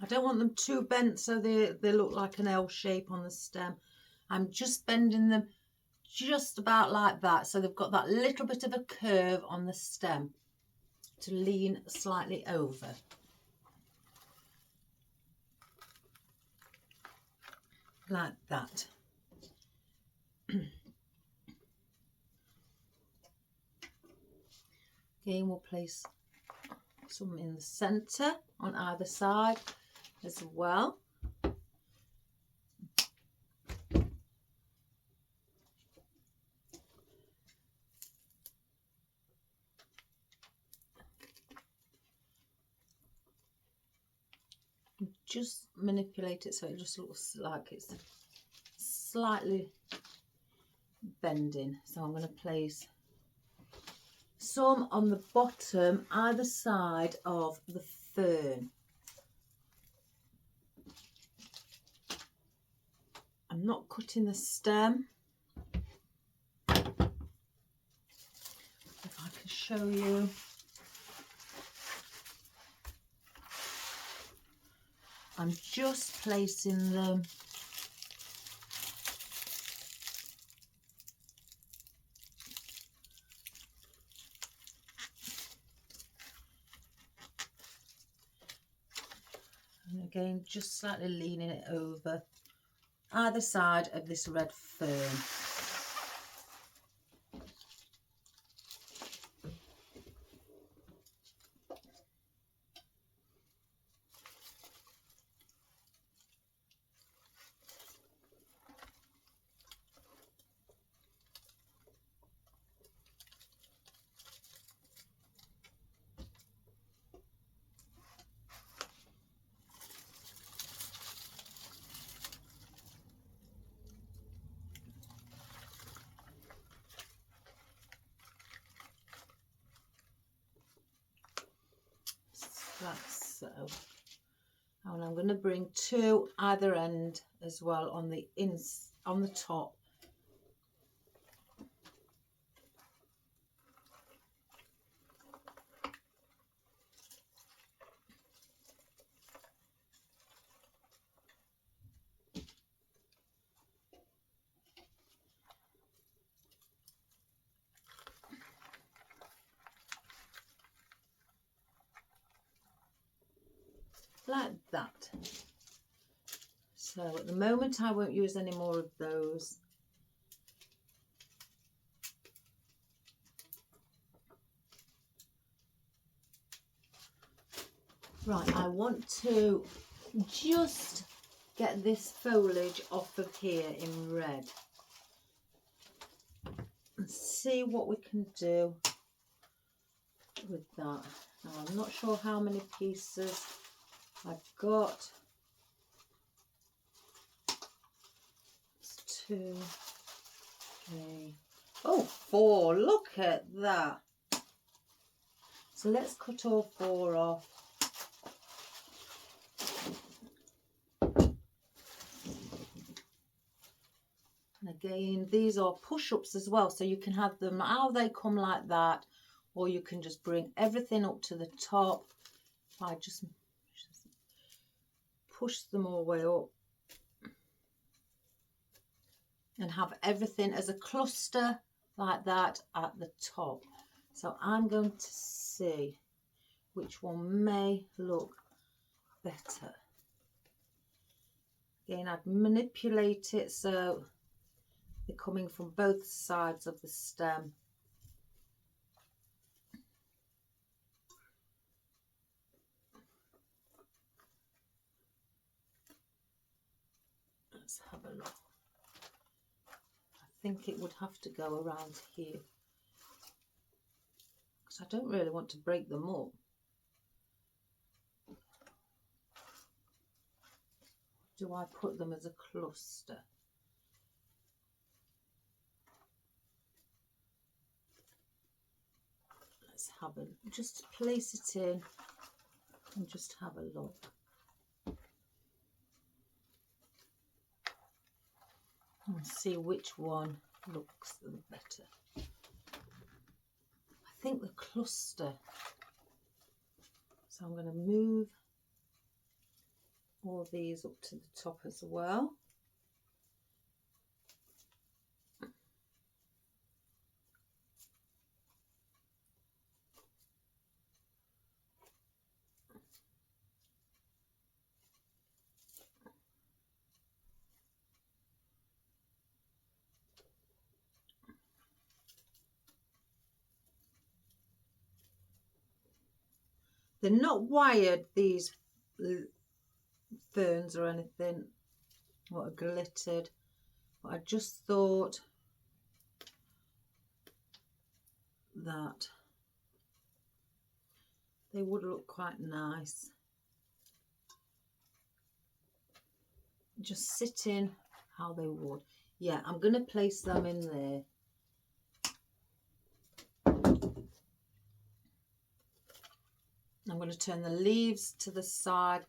I don't want them too bent so they look like an L shape on the stem. I'm just bending them just about like that, so they've got that little bit of a curve on the stem to lean slightly over. Like that. Again, we'll place some in the centre on either side as well. Just manipulate it so it just looks like it's slightly bending. So I'm going to place some on the bottom either side of the fern. I'm not cutting the stem. If I can show you. I'm just placing them and again just slightly leaning it over either side of this red fern. Like so. And I'm going to bring two either end as well on the top. Like that. So at the moment I won't use any more of those. Right, I want to just get this foliage off of here in red and see what we can do with that. Now I'm not sure how many pieces I've got. It's 2, 3, oh, 4. Look at that. So let's cut all 4 off. And again, these are push-ups as well, so you can have them how they come like that, or you can just bring everything up to the top. I just push them all the way up and have everything as a cluster like that at the top. So I'm going to see which one may look better. Again, I'd manipulate it so they're coming from both sides of the stem. Let's have a look. I think it would have to go around here because I don't really want to break them up. Do I put them as a cluster? Let's have a, just place it in and just have a look. And see which one looks the better. I think the cluster. So I'm going to move all these up to the top as well. They're not wired, these ferns or anything, what are glittered, but I just thought that they would look quite nice. Just sitting how they would. Yeah, I'm going to place them in there. I'm going to turn the leaves to the side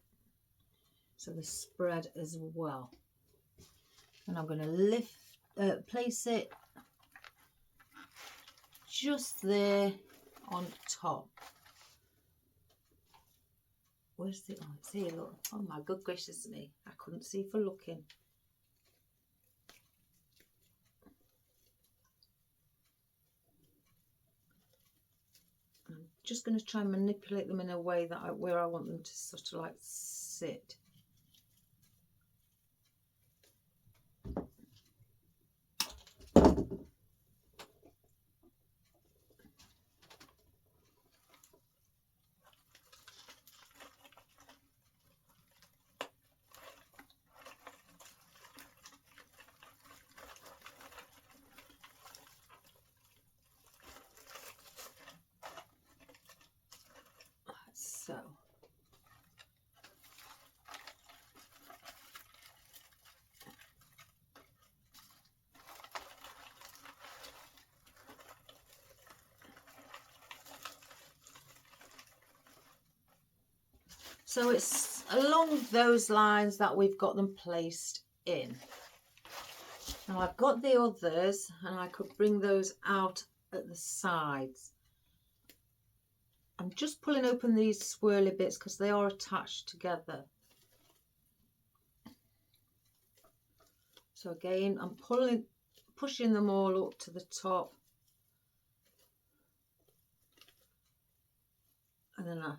so they spread as well. And I'm going to place it just there on top. Where's the, oh, it's here, look. Oh my good gracious me, I couldn't see for looking. I'm just going to try and manipulate them in a way that where I want them to sort of like sit. So. So it's along those lines that we've got them placed in. Now I've got the others and I could bring those out at the sides. I'm just pulling open these swirly bits because they are attached together. So again, I'm pushing them all up to the top. And then I'm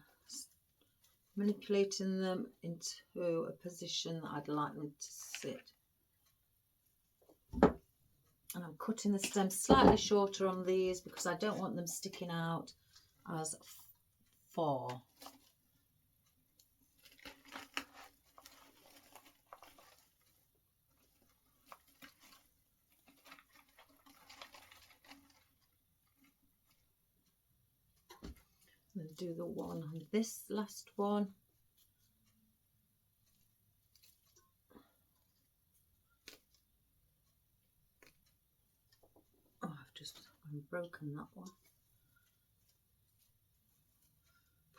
manipulating them into a position that I'd like them to sit. And I'm cutting the stems slightly shorter on these because I don't want them sticking out as far. I'm going to do the one on this last one. Oh, I've just broken that one.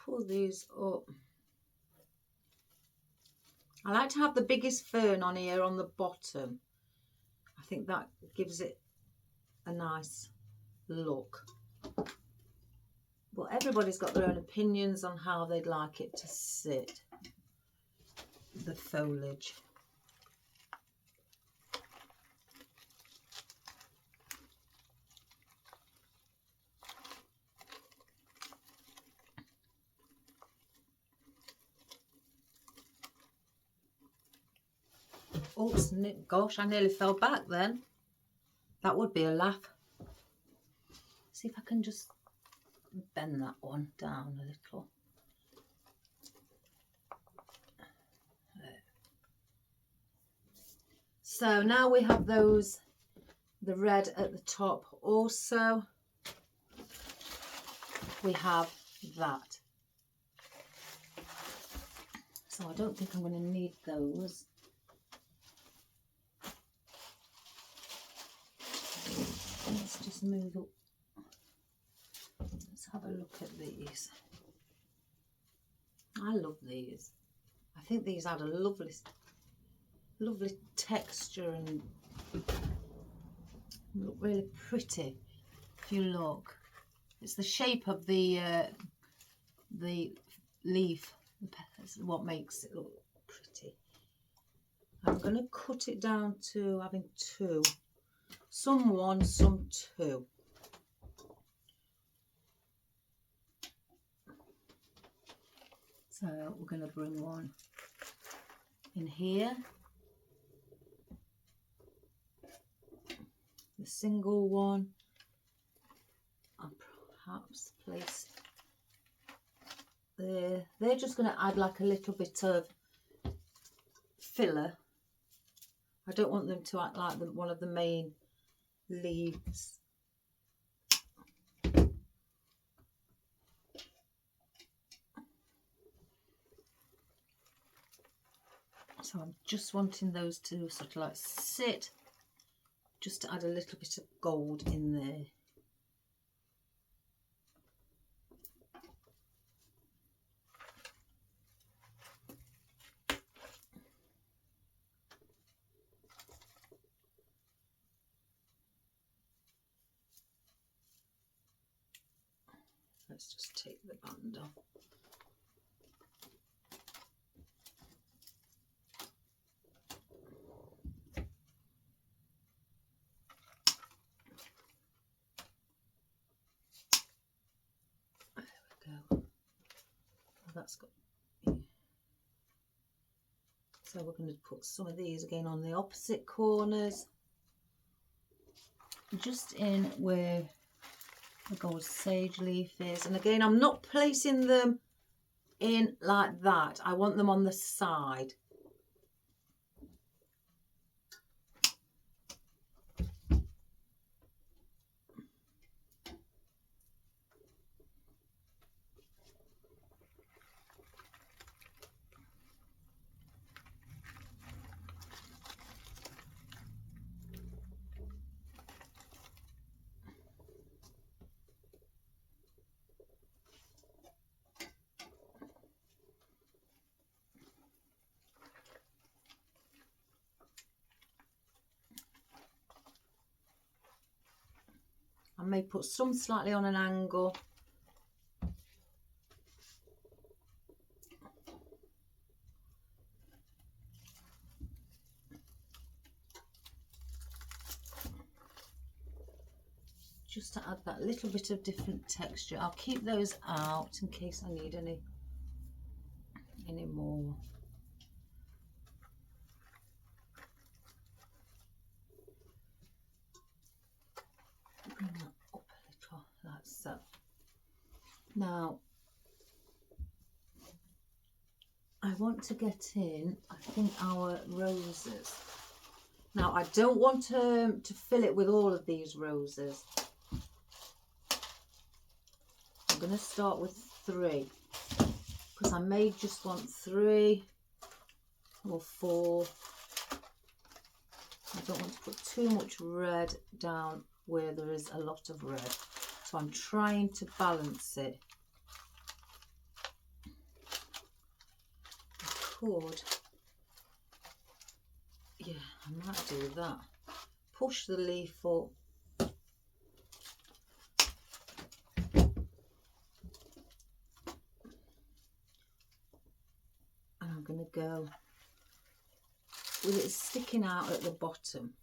Pull these up. I like to have the biggest fern on here on the bottom. I think that gives it a nice look. But everybody's got their own opinions on how they'd like it to sit, the foliage. Oops, gosh, I nearly fell back then. That would be a laugh. See if I can just bend that one down a little. There. So now we have those, the red at the top also. We have that. So I don't think I'm going to need those. Let's just move up. Let's have a look at these. I love these. I think these add a lovely texture and look really pretty. If you look, it's the shape of the leaf, the petals, what makes it look pretty. I'm going to cut it down to having two. Some one, some two. So we're going to bring one in here. The single one. And perhaps place there. They're just going to add like a little bit of filler. I don't want them to act like one of the main leaves. So I'm just wanting those to sort of like sit, just to add a little bit of gold in there. Let's just take the band off. There we go. Well, that's got. So we're going to put some of these again on the opposite corners, just in where the gold sage leaf is. And again, I'm not placing them in like that. I want them on the side. I may put some slightly on an angle. Just to add that little bit of different texture. I'll keep those out in case I need any more. Bring that up a little, like so. Now, I want to get in, I think, our roses. Now, I don't want to fill it with all of these roses. I'm going to start with 3, because I may just want 3 or 4. I don't want to put too much red down where there is a lot of red. So I'm trying to balance it. I could, yeah, I might do that. Push the leaf up. And I'm going to go with it sticking out at the bottom.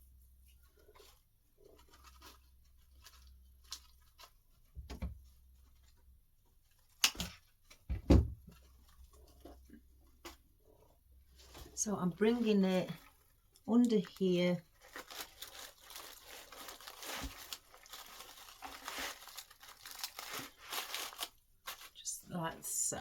So I'm bringing it under here. Just like so.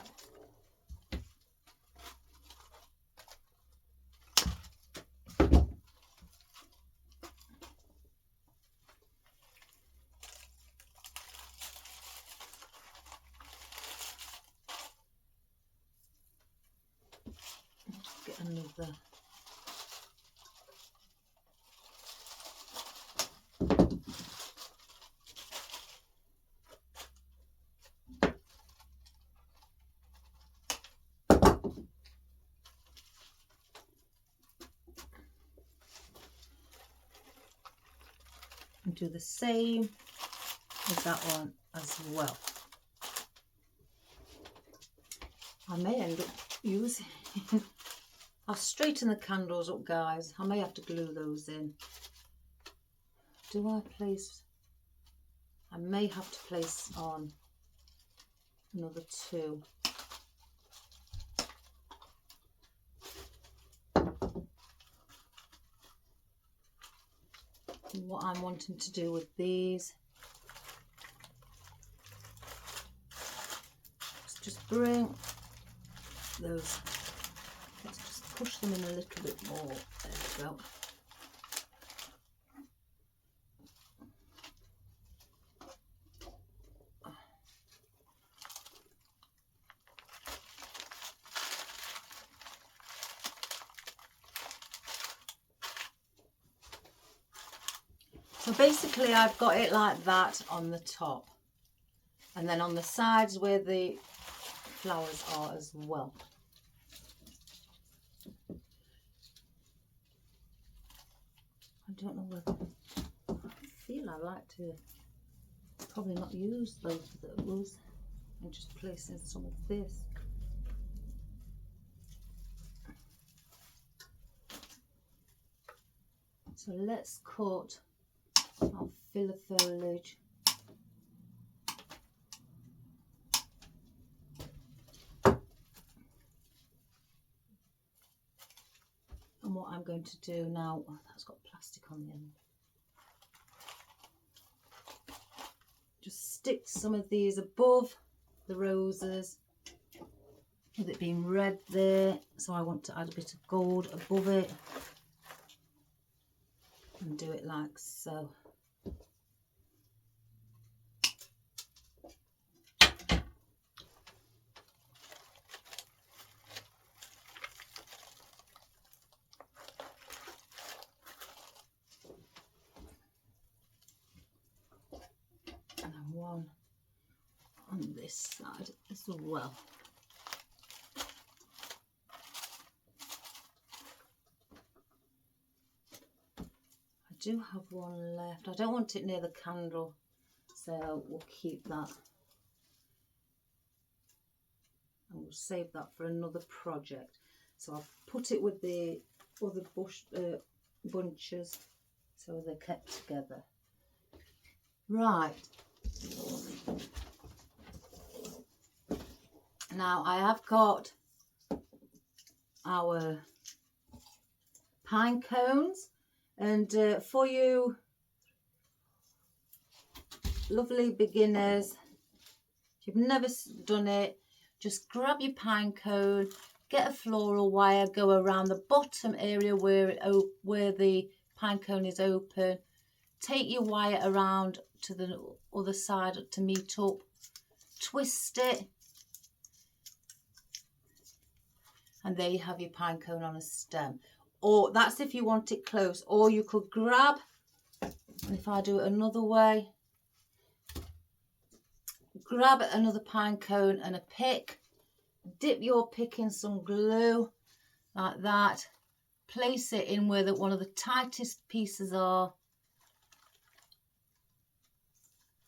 Get another. And do the same with that one as well. I may end up using I'll straighten the candles up, guys. I may have to glue those in. Do I place? I may have to place on another 2. And what I'm wanting to do with these is just bring those, let's just push them in a little bit more. There we go. So basically I've got it like that on the top, and then on the sides where the flowers are as well. I don't know whether, I feel I like to probably not use both of those and just place in some of this. So let's cut our filler foliage. And what I'm going to do now, oh, that's got plastic on the end. Just stick some of these above the roses, with it being red there. So I want to add a bit of gold above it and do it like so. One on this side as well. I do have one left. I don't want it near the candle, so we'll keep that and we'll save that for another project. So I've put it with the other bunches so they're kept together. Right. Now I have got our pine cones, and for you lovely beginners, if you've never done it, just grab your pine cone, get a floral wire, go around the bottom area where the pine cone is open, take your wire around to the other side to meet up, twist it, and there you have your pine cone on a stem. Or that's if you want it close, or you could grab, and if I do it another way, grab another pine cone and a pick, dip your pick in some glue like that, place it in where one of the tightest pieces are,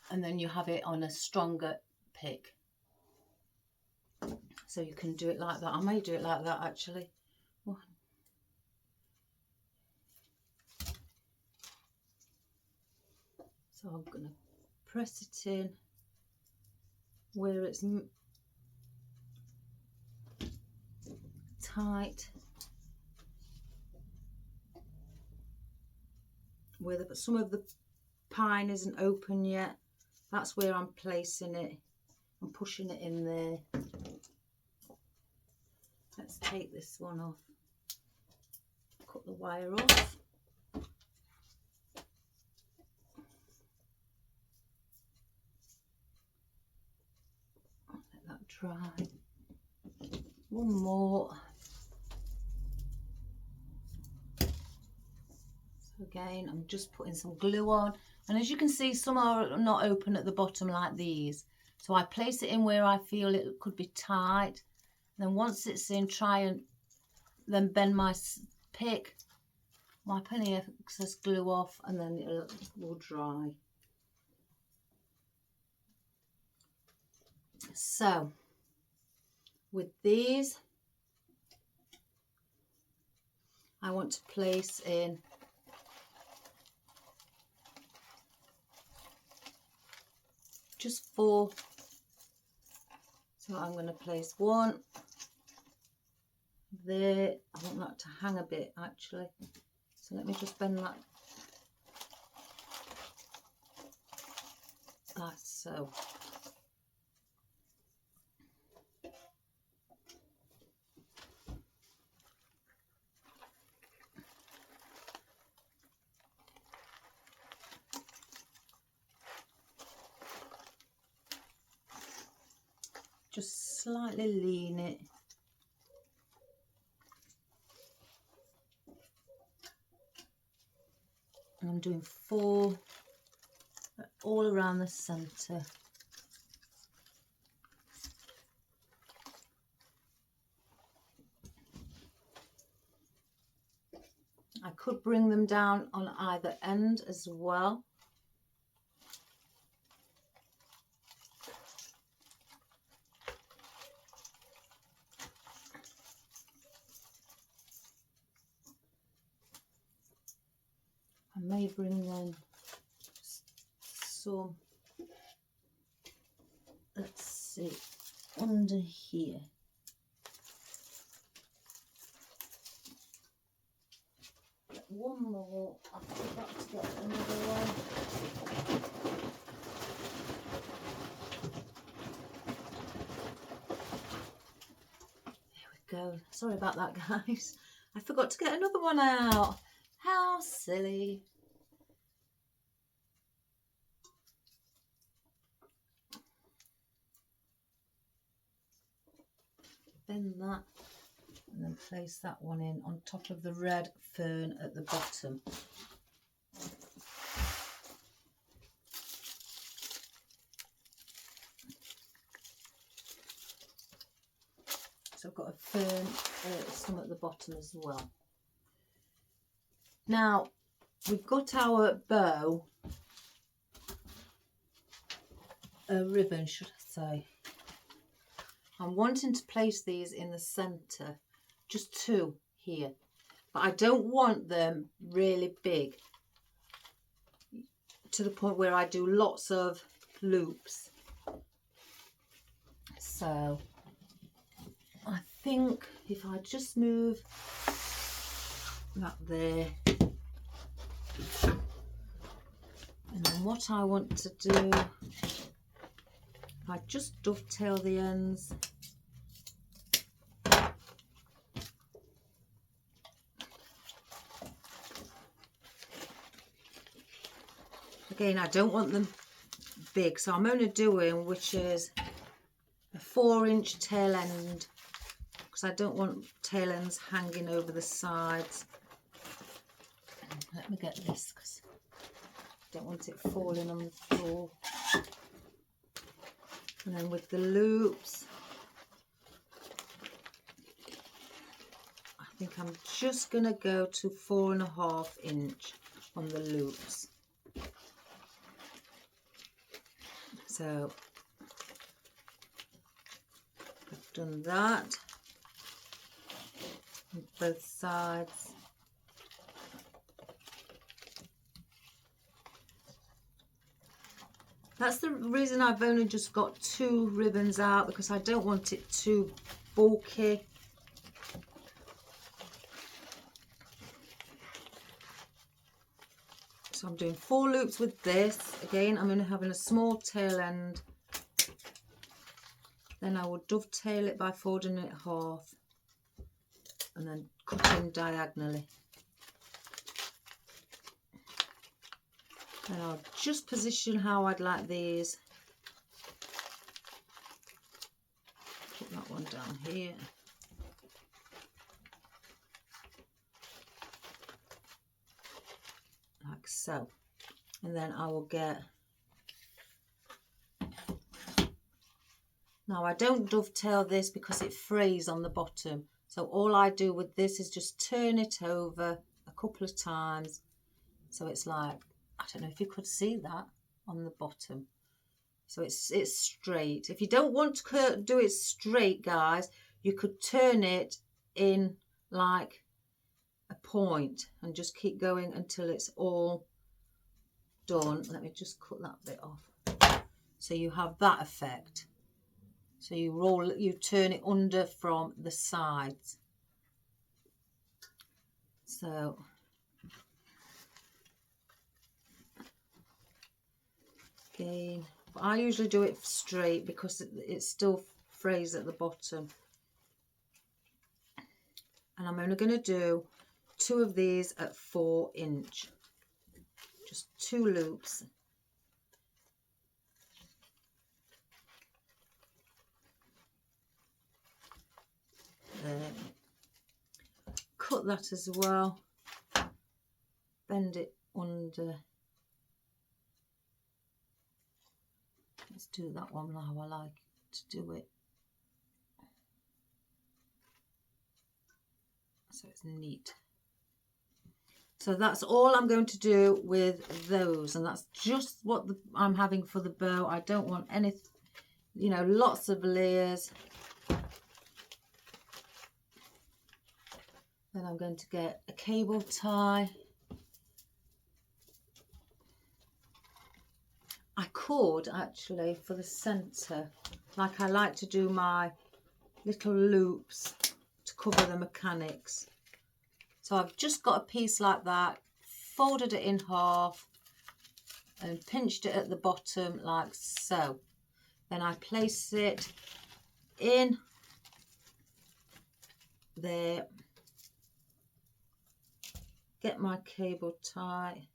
and then you have it on a stronger pick. So you can do it like that. I may do it like that actually. One. So I'm going to press it in where it's tight, where some of the pine isn't open yet. That's where I'm placing it. I'm pushing it in there. Let's take this one off. Cut the wire off. Let that dry. One more. So again, I'm just putting some glue on. And as you can see, some are not open at the bottom like these. So I place it in where I feel it could be tight. Then once it's in, try and then bend my pick, wipe any excess glue off, and then it will dry. So with these, I want to place in just 4. So I'm going to place 1 there. I want that to hang a bit actually. So let me just bend that like so. Just slightly lean it. And I'm doing 4 all around the centre. I could bring them down on either end as well. I may bring them some, let's see, under here. Get one more. I forgot to get another one. There we go. Sorry about that, guys. I forgot to get another one out. How silly. Bend that and then place that one in on top of the red fern at the bottom. So I've got a fern, some at the bottom as well. Now we've got our bow, a ribbon should I say. I'm wanting to place these in the centre, just 2 here, but I don't want them really big to the point where I do lots of loops. So I think if I just move that there, and then what I want to do, I just dovetail the ends. Again, I don't want them big, so I'm only doing, which is a 4-inch tail end, because I don't want tail ends hanging over the sides. Let me get this, because I don't want it falling on the floor. And then with the loops, I think I'm just going to go to 4.5 inch on the loops. So I've done that on both sides. That's the reason I've only just got 2 ribbons out, because I don't want it too bulky. So I'm doing 4 loops with this. Again, I'm only having a small tail end. Then I will dovetail it by folding it half and then cutting diagonally. And I'll just position how I'd like these. Put that one down here. Like so. And then I will get... Now I don't dovetail this because it frays on the bottom. So all I do with this is just turn it over a couple of times. So it's like, I don't know if you could see that on the bottom. So it's straight. If you don't want to do it straight, guys, you could turn it in like a point and just keep going until it's all done. Let me just cut that bit off. So you have that effect. So you turn it under from the sides. So again, but I usually do it straight because it still frays at the bottom. And I'm only going to do 2 of these at 4 inch. Just 2 loops. Cut that as well. Bend it under. Let's do that one how I like to do it. So it's neat. So that's all I'm going to do with those, and that's just what I'm having for the bow. I don't want any, you know, lots of layers. Then I'm going to get a cable tie. I could actually, for the centre, like I like to do my little loops to cover the mechanics. So I've just got a piece like that, folded it in half and pinched it at the bottom like so. Then I place it in there, get my cable tie,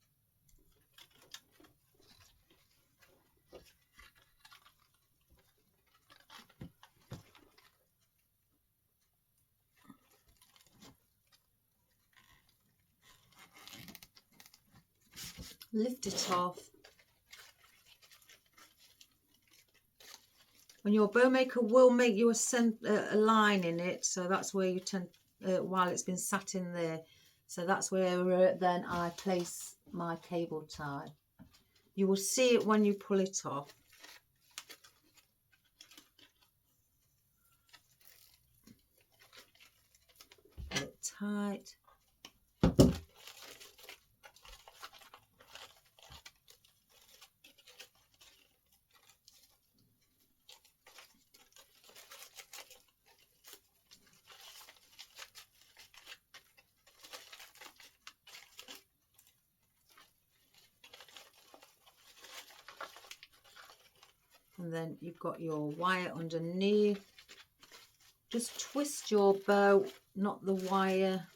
lift it off. And your bow maker will make you a line in it, so that's where you tend, while it's been sat in there, so that's where then I place my cable tie. You will see it when you pull it off. Get it tight. And then you've got your wire underneath. Just twist your bow, not the wire.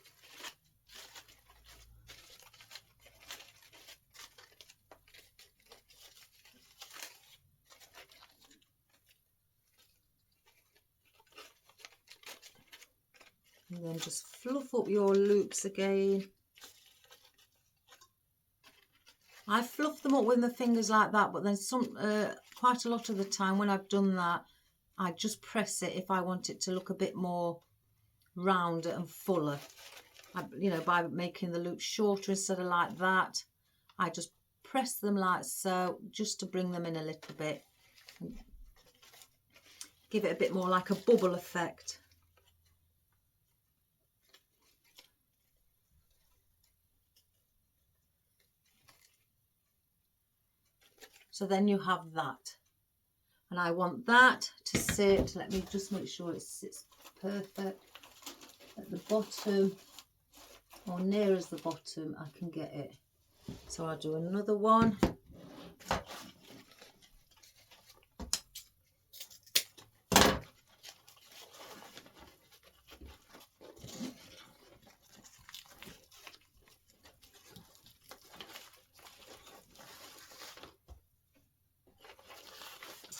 And then just fluff up your loops again. I fluff them up with my fingers like that, but then quite a lot of the time when I've done that, I just press it if I want it to look a bit more rounder and fuller. You know, by making the loops shorter instead of like that, I just press them like so, just to bring them in a little bit. Give it a bit more like a bubble effect. So then you have that. And I want that to sit, let me just make sure it sits perfect at the bottom, or near as the bottom I can get it. So I'll do another one.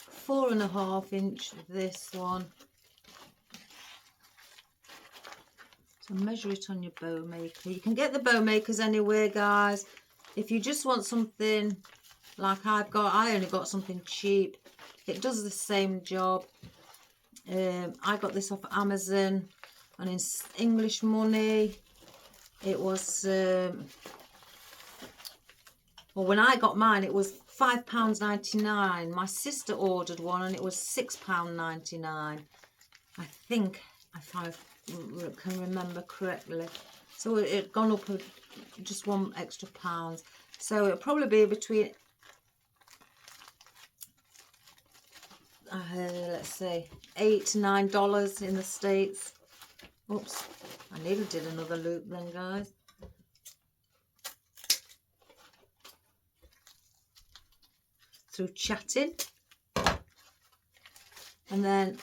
Four and a half inch, this one. So measure it on your bow maker. You can get the bow makers anywhere, guys. If you just want something like I've got, I only got something cheap. It does the same job. I got this off Amazon, and in English money, it was, well, when I got mine, it was £5.99. My sister ordered one and it was £6.99. I think, if I can remember correctly. So it had gone up just £1 extra. So it'll probably be between, let's say, $8 to $9 in the States. Oops, I nearly did another loop then, guys. Through chatting. And then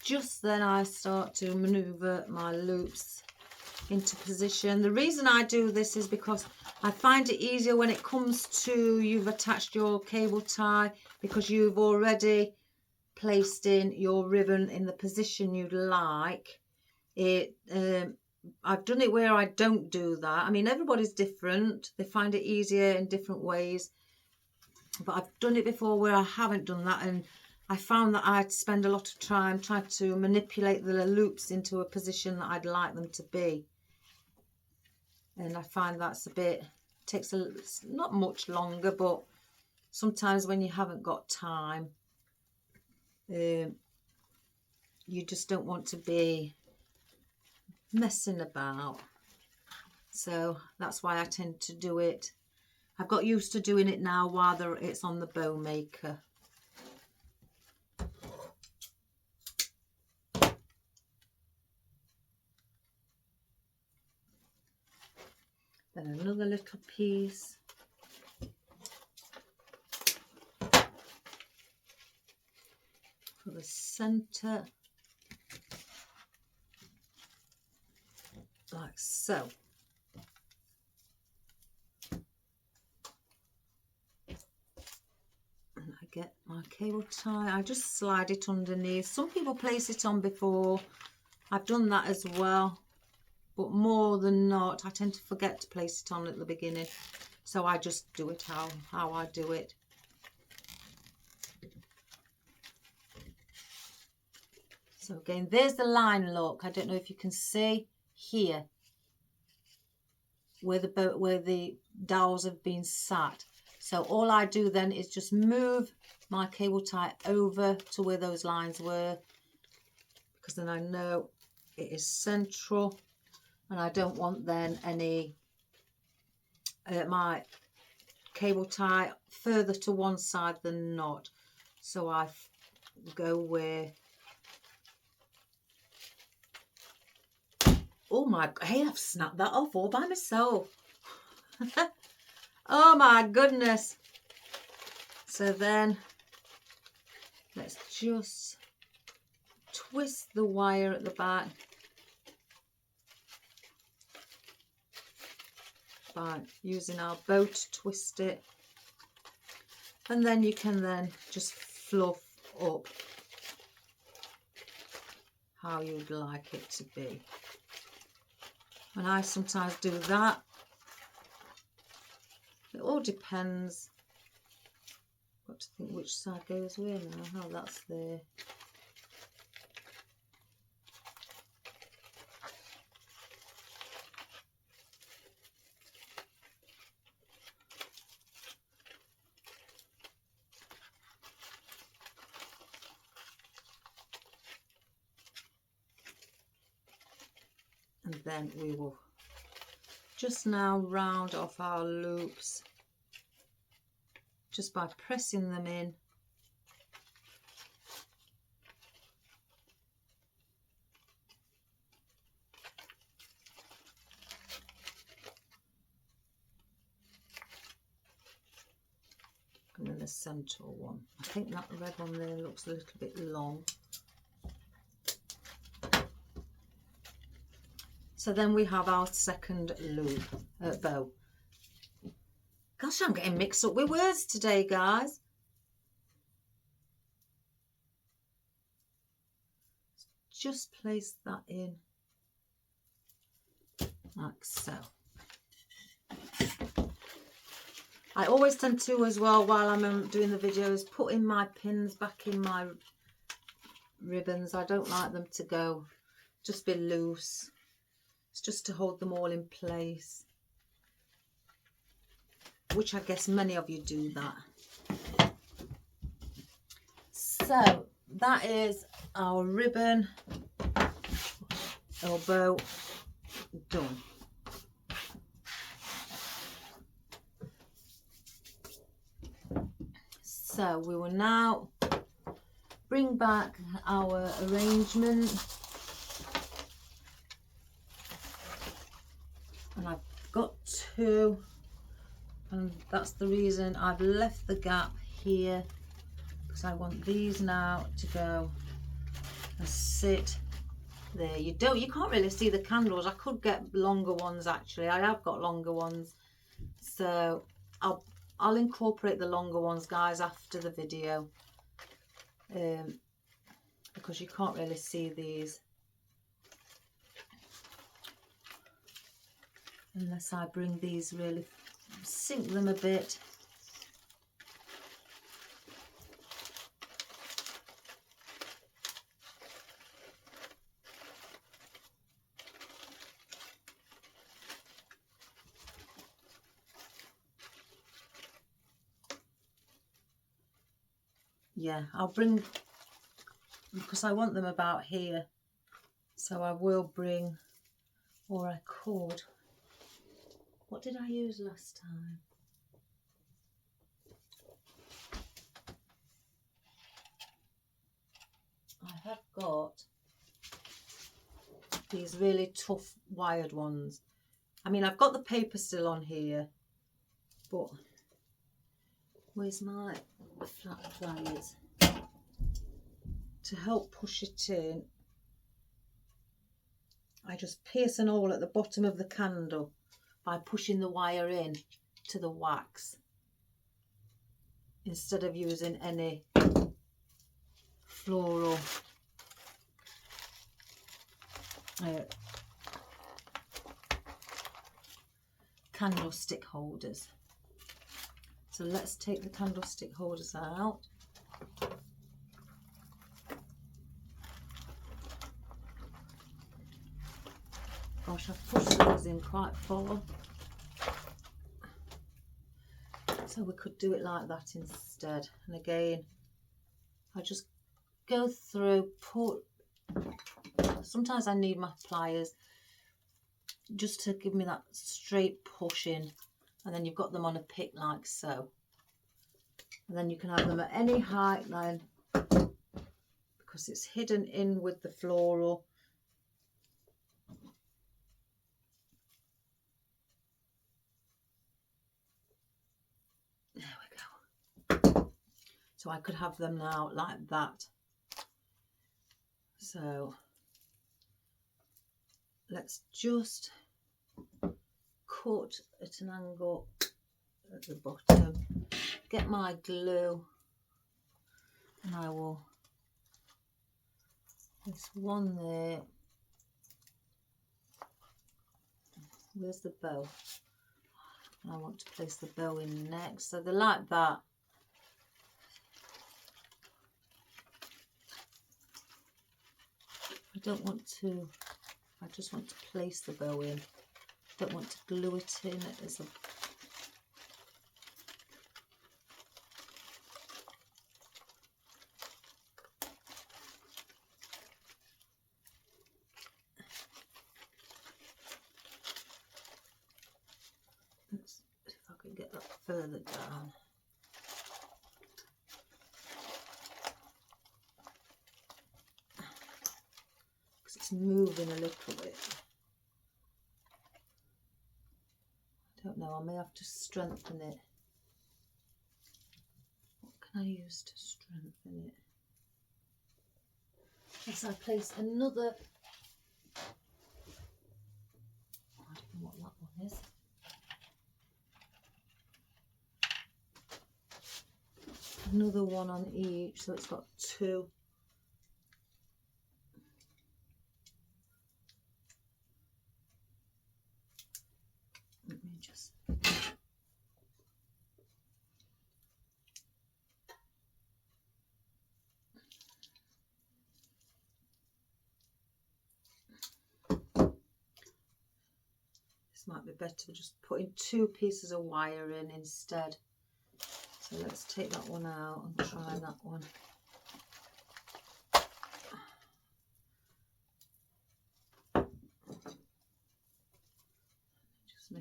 just then I start to maneuver my loops into position. The reason I do this is because I find it easier when it comes to you've attached your cable tie, because you've already placed in your ribbon in the position you'd like it. I've done it where I don't do that. I mean, everybody's different. They find it easier in different ways. But I've done it before where I haven't done that, and I found that I'd spend a lot of time trying to manipulate the loops into a position that I'd like them to be. And I find that's a bit, takes not much longer, but sometimes when you haven't got time, you just don't want to be messing about. So that's why I tend to do it. I've got used to doing it now while it's on the bow maker. Then another little piece. For the centre. Like so. And I get my cable tie. I just slide it underneath. Some people place it on before. I've done that as well. But more than not, I tend to forget to place it on at the beginning. So I just do it how I do it. So again, there's the line look. I don't know if you can see here where the dowels have been sat. So all I do then is just move my cable tie over to where those lines were, because then I know it is central. And I don't want then any, my cable tie further to one side than not. So I go where, oh my, hey, I've snapped that off all by myself. Oh my goodness. So then let's just twist the wire at the back. By using our bow to twist it, and then you can then just fluff up how you'd like it to be. And I sometimes do that. It all depends. Got to think which side goes where now. Oh, that's there. And then we will just now round off our loops just by pressing them in. And then the centre one. I think that red one there looks a little bit long. So then we have our second loop, bow. Gosh, I'm getting mixed up with words today, guys. Just place that in like so. I always tend to as well, while I'm doing the videos, put in my pins back in my ribbons. I don't like them to go, just be loose. It's just to hold them all in place, which I guess many of you do that. So that is our ribbon or bow done. So we will now bring back our arrangement, and I've got two, and that's the reason I've left the gap here, because I want these now to go and sit there. You can't really see the candles. I could get longer ones, actually. I have got longer ones, so I'll incorporate the longer ones, guys, after the video, because you can't really see these unless I bring these, really sink them a bit. Yeah, I'll bring, because I want them about here, so I will bring, or I could, what did I use last time? I have got these really tough wired ones. I mean, I've got the paper still on here, but where's my flat pliers? To help push it in, I just pierce an hole at the bottom of the candle by pushing the wire in to the wax, instead of using any floral candlestick holders. So let's take the candlestick holders out. Gosh, I've pushed those in quite far, so we could do it like that instead. And again, I just go through, sometimes I need my pliers just to give me that straight push in, and then you've got them on a pick like so, and then you can have them at any height then, because it's hidden in with the floral. There we go. So I could have them now like that. So let's just cut at an angle at the bottom, get my glue, and I will, there's one there. Where's the bow? I want to place the bow in next, so they're like that. I don't want to, I just want to place the bow in. I don't want to glue it in as a, let's see if I can get that further down. Because it's moving a little bit. I don't know, I may have to strengthen it. What can I use to strengthen it? As I place another, I don't know what that one is. Another one on each, so it's got two. Let me just, this might be better just putting two pieces of wire in instead. So let's take that one out and try that one.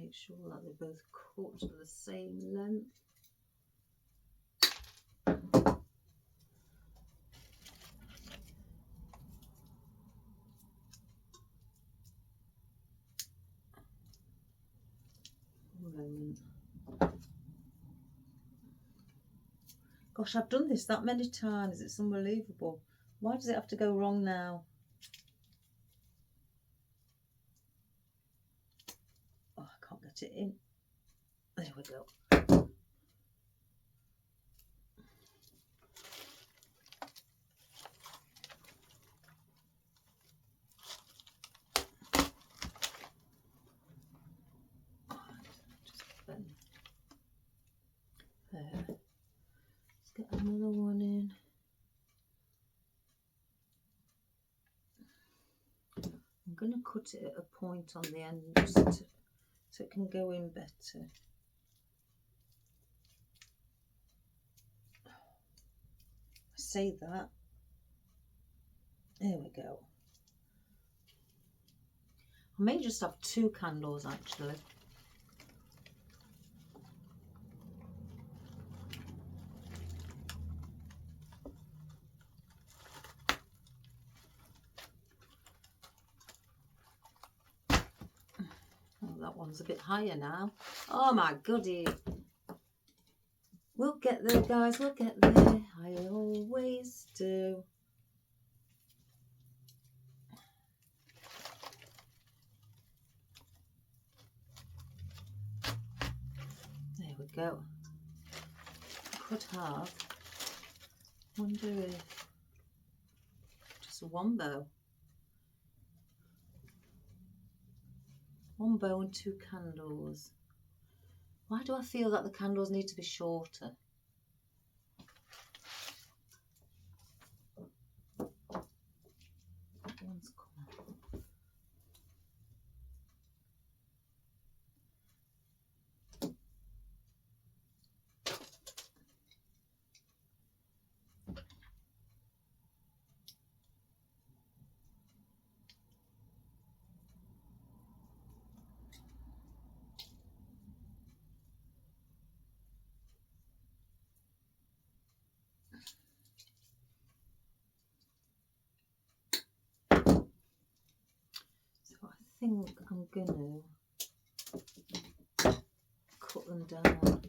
make sure that they're both cut to the same length. One moment. Gosh, I've done this that many times, it's unbelievable. Why does it have to go wrong now? Oh, I can't get it in. There we go. There. Let's get another one in. I'm going to cut it at a point on the end just so it can go in better. I say that. There we go. I may just have 2 candles actually. That one's a bit higher now. Oh my goodie. We'll get there, guys, we'll get there. I always do. There we go. Could have, wonder if just one bow. One bow and 2 candles. Why do I feel that the candles need to be shorter? That one's coming. I think I'm gonna cut them down.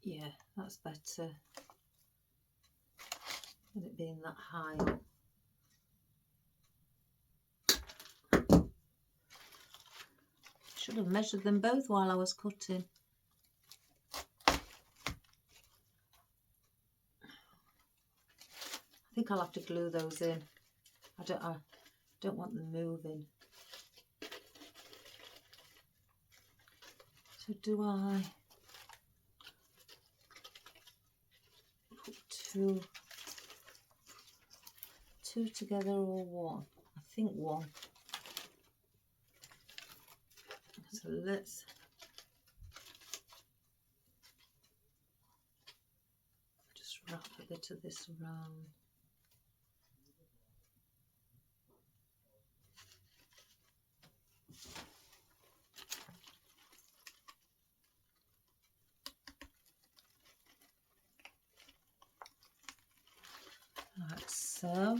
Yeah, that's better than it being that high up. Should have measured them both while I was cutting. I think I'll have to glue those in. I don't want them moving. So do I put two together or one? I think one. So let's just wrap a bit of this around. Like so.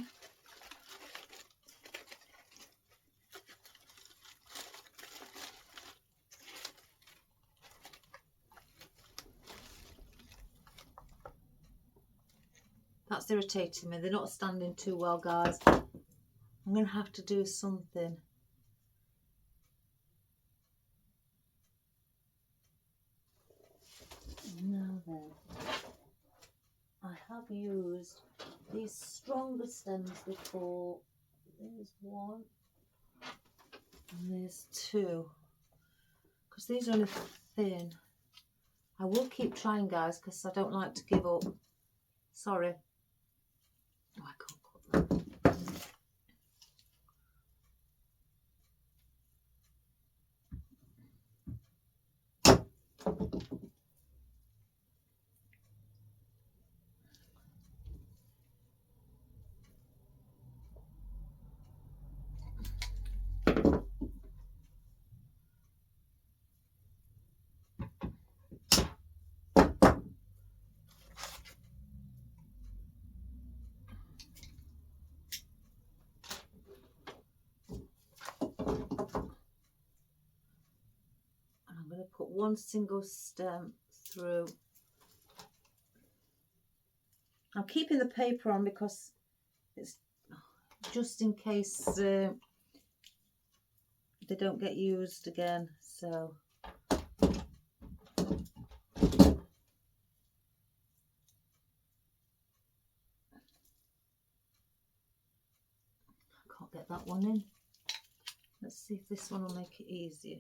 That's irritating me. They're not standing too well, guys. I'm going to have to do something. Now then, I have used these stronger stems before. There's one and there's 2. Because these are only thin. I will keep trying, guys, because I don't like to give up. Sorry. Oh, I can't cut that. one single stem through. I'm keeping the paper on because it's just in case they don't get used again. So I can't get that one in. Let's see if this one will make it easier.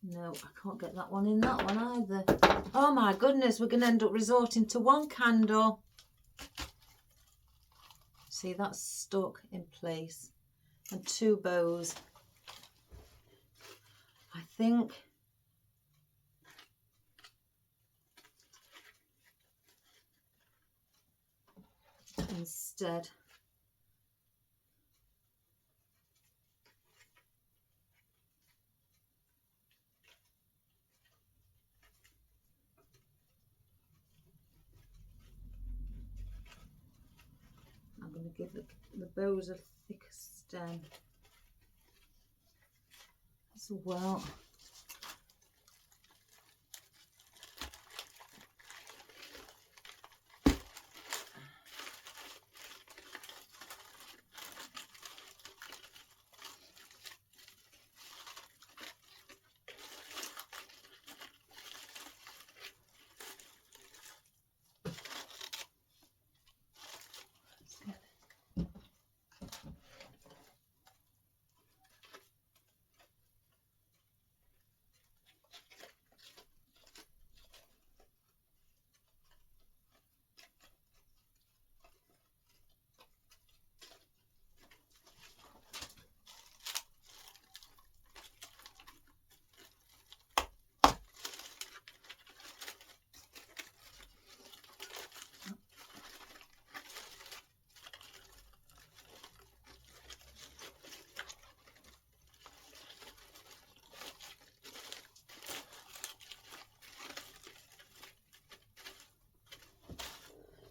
No, I can't get that one in that one either. Oh my goodness, we're going to end up resorting to one candle. See, that's stuck in place. And two bows. I think instead I'm going to give the bows a thicker stem as well.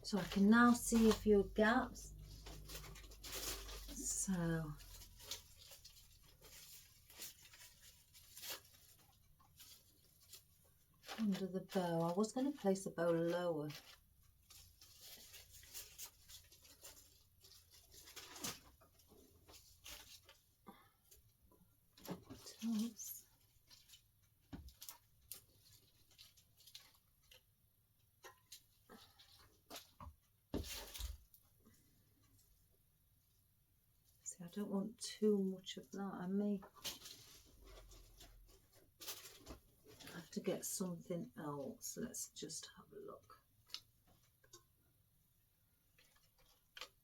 So I can now see a few gaps. So under the bow, I was going to place the bow lower. Petals. I don't want too much of that. I may have to get something else. Let's just have a look.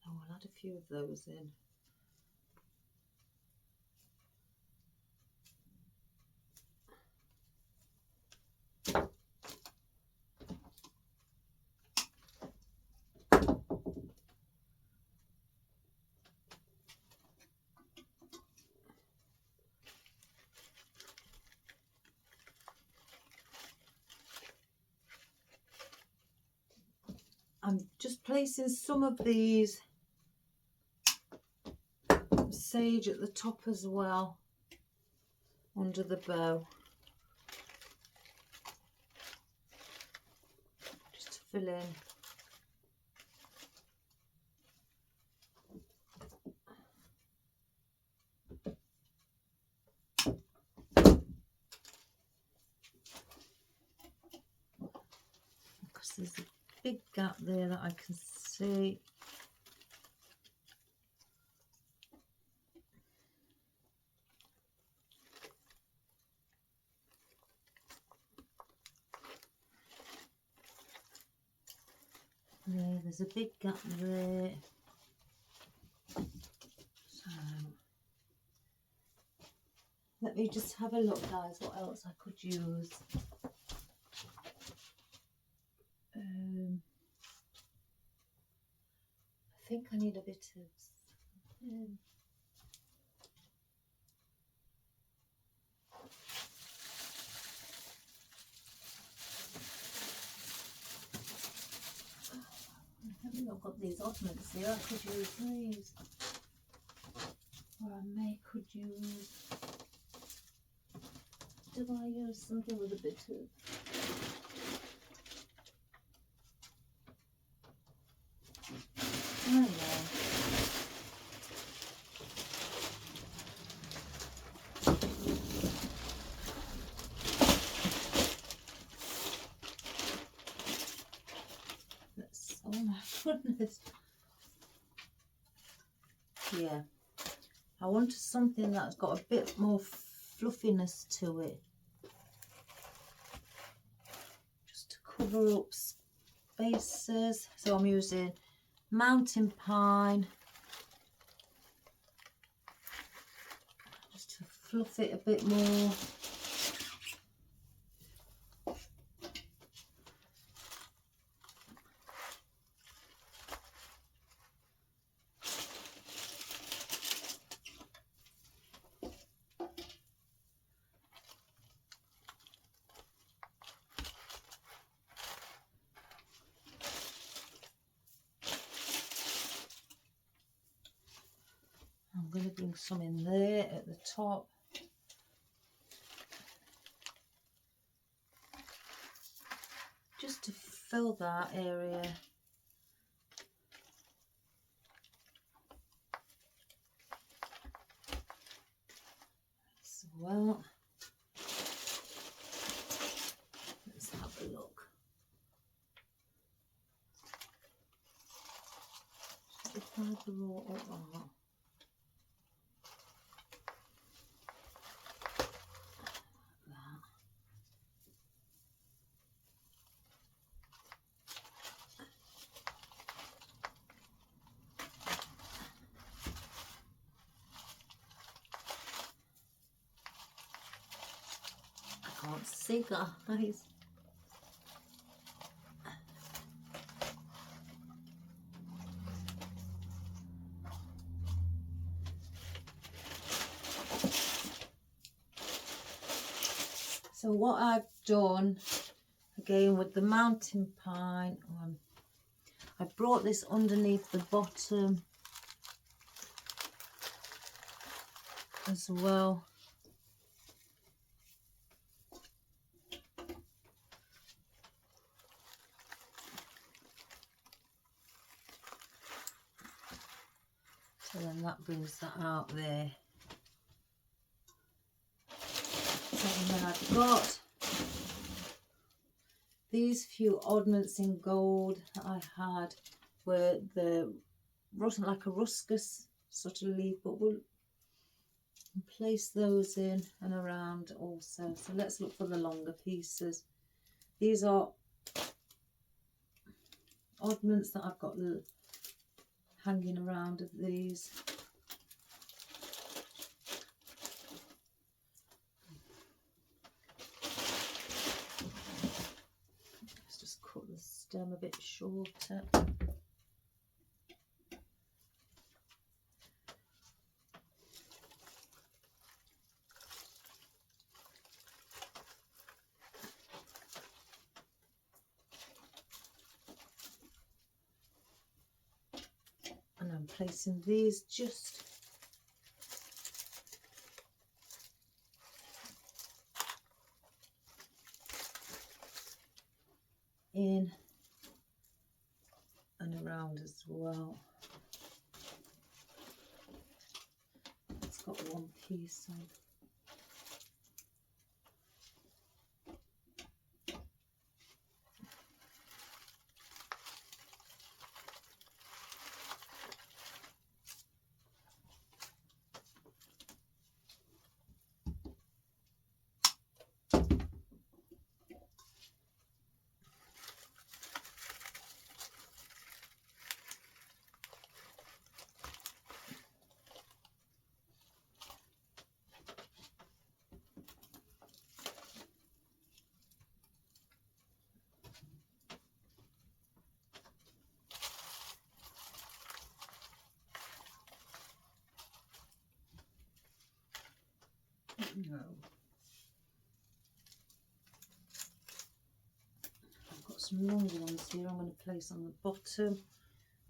Oh, I'll add a few of those in. I'm just placing some of these sage at the top as well, under the bow, just to fill in. Because there's a big gap there that I can see. There's a big gap there. So let me just have a look, guys, what else I could use. I think I need a bit of I've got these ornaments here, I could use these. Or I could use... Do I use something with a bit of... Oh no. Oh my goodness. Yeah. I wanted something that's got a bit more fluffiness to it. Just to cover up spaces. So I'm using mountain pine. Just to fluff it a bit more. I'm going to bring some in there at the top. Just to fill that area. As well. Let's have a look. If I draw up that. Can't see, guys. So what I've done again with the mountain pine, I brought this underneath the bottom as well. So then that brings that out there. And then I've got these few ornaments in gold that I had, where the like a ruscus sort of leaf, but we'll place those in and around also. So let's look for the longer pieces. These are ornaments that I've got hanging around of these. Let's just cut the stem a bit shorter. And I'm placing these just in and around as well. It's got one piece on. No. I've got some longer ones here I'm going to place on the bottom.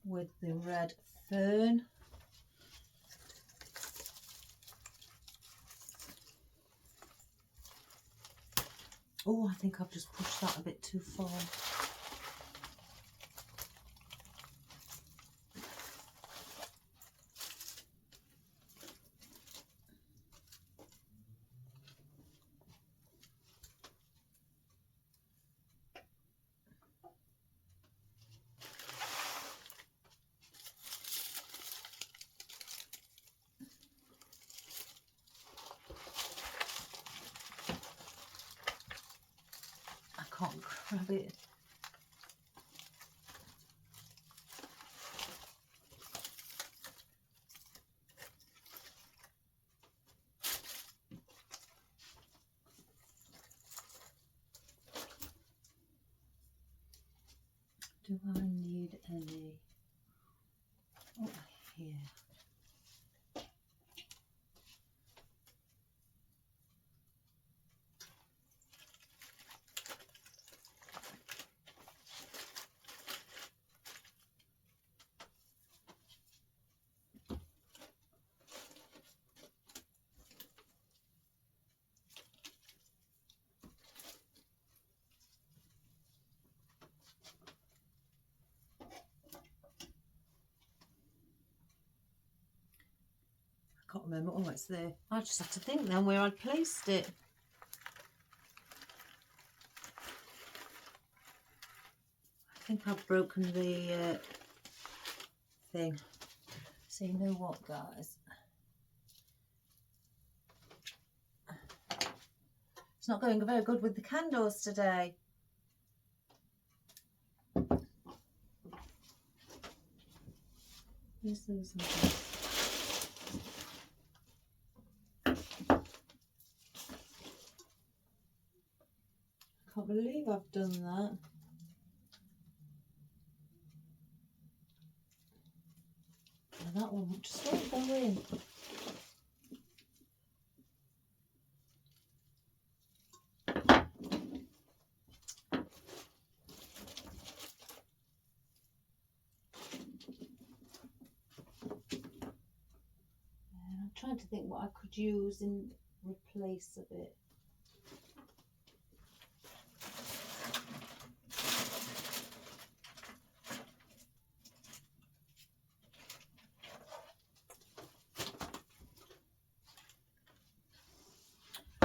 with the red fern. Oh, I think I've just pushed that a bit too far. I can't grab it. Do I need any? Oh, here. I can't remember. Oh, it's there. I just have to think then where I'd placed it. I think I've broken the thing. So you know what, guys? It's not going very good with the candles today. Where's those ones? I can't believe I've done that. And that one just won't go in. I'm trying to think what I could use in replace of it.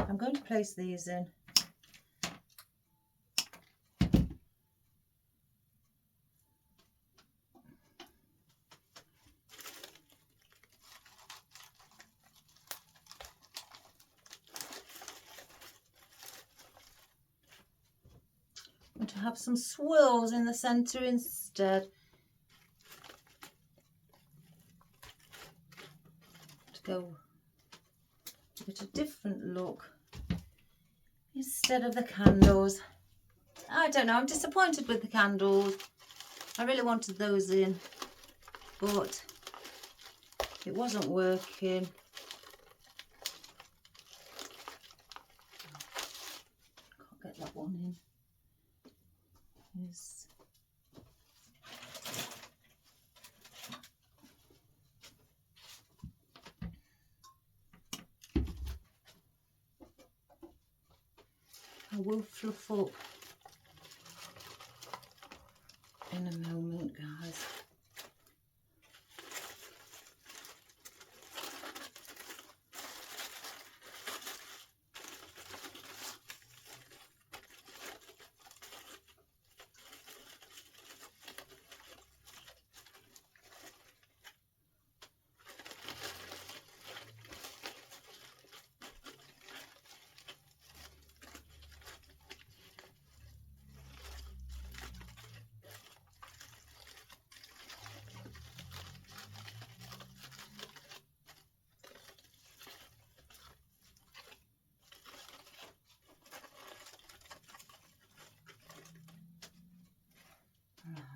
I'm going to place these in. And to have some swirls in the centre instead. To go a bit of different look instead of the candles. I don't know, I'm disappointed with the candles. I really wanted those in, but it wasn't working. Can't get that one in. Yes. I will fluff up in a moment, guys.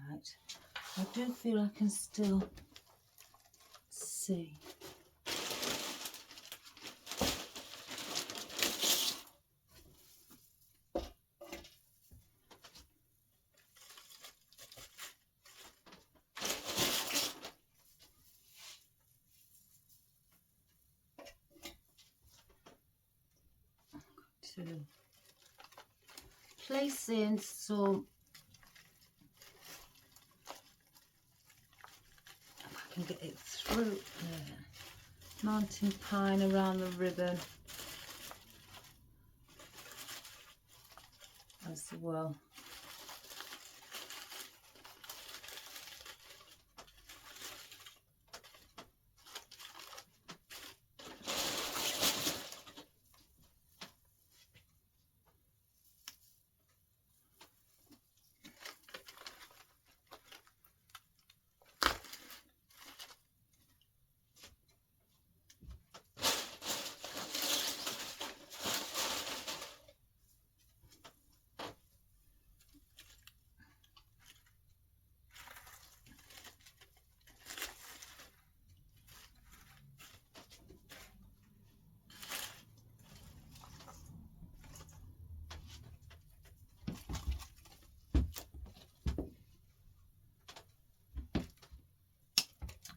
Right, I do feel I can still see. to place in some, if I can get it through there, mountain pine around the ribbon as well.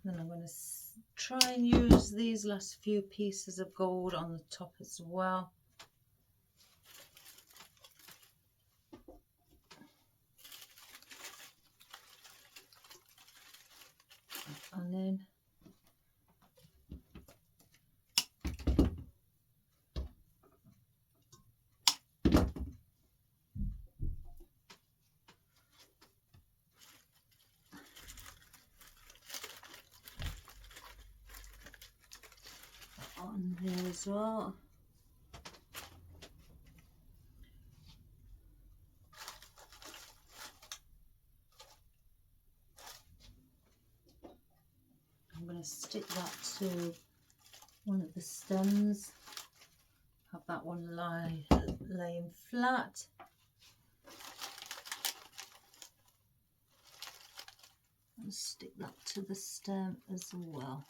Then I'm going to try and use these last few pieces of gold on the top as well. And then on there as well. I'm going to stick that to one of the stems, have that one laying flat. And stick that to the stem as well.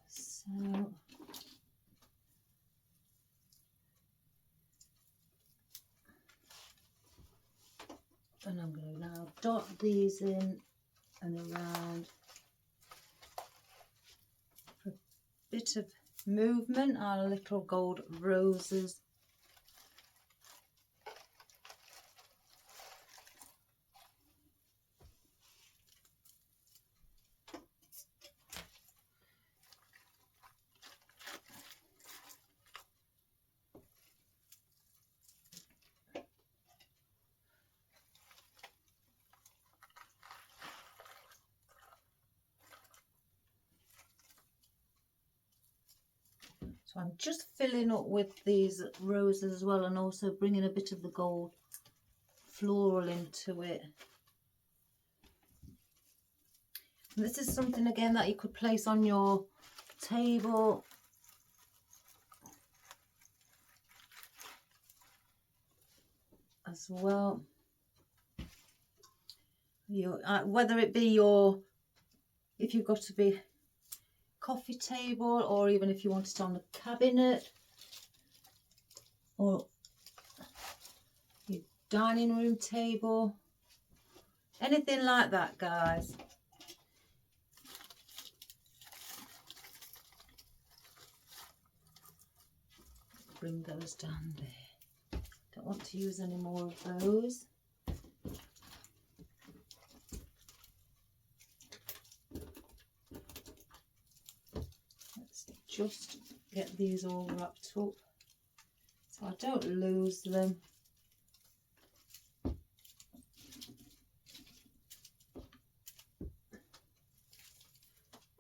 So, and I'm going to now dot these in and around for a bit of movement, our little gold roses. So I'm just filling up with these roses as well, and also bringing a bit of the gold floral into it. And this is something again that you could place on your table. As well. Whether it be if you've got to be coffee table, or even if you want it on a cabinet, or your dining room table, anything like that, guys. Bring those down there. Don't want to use any more of those. Just get these all wrapped up so I don't lose them.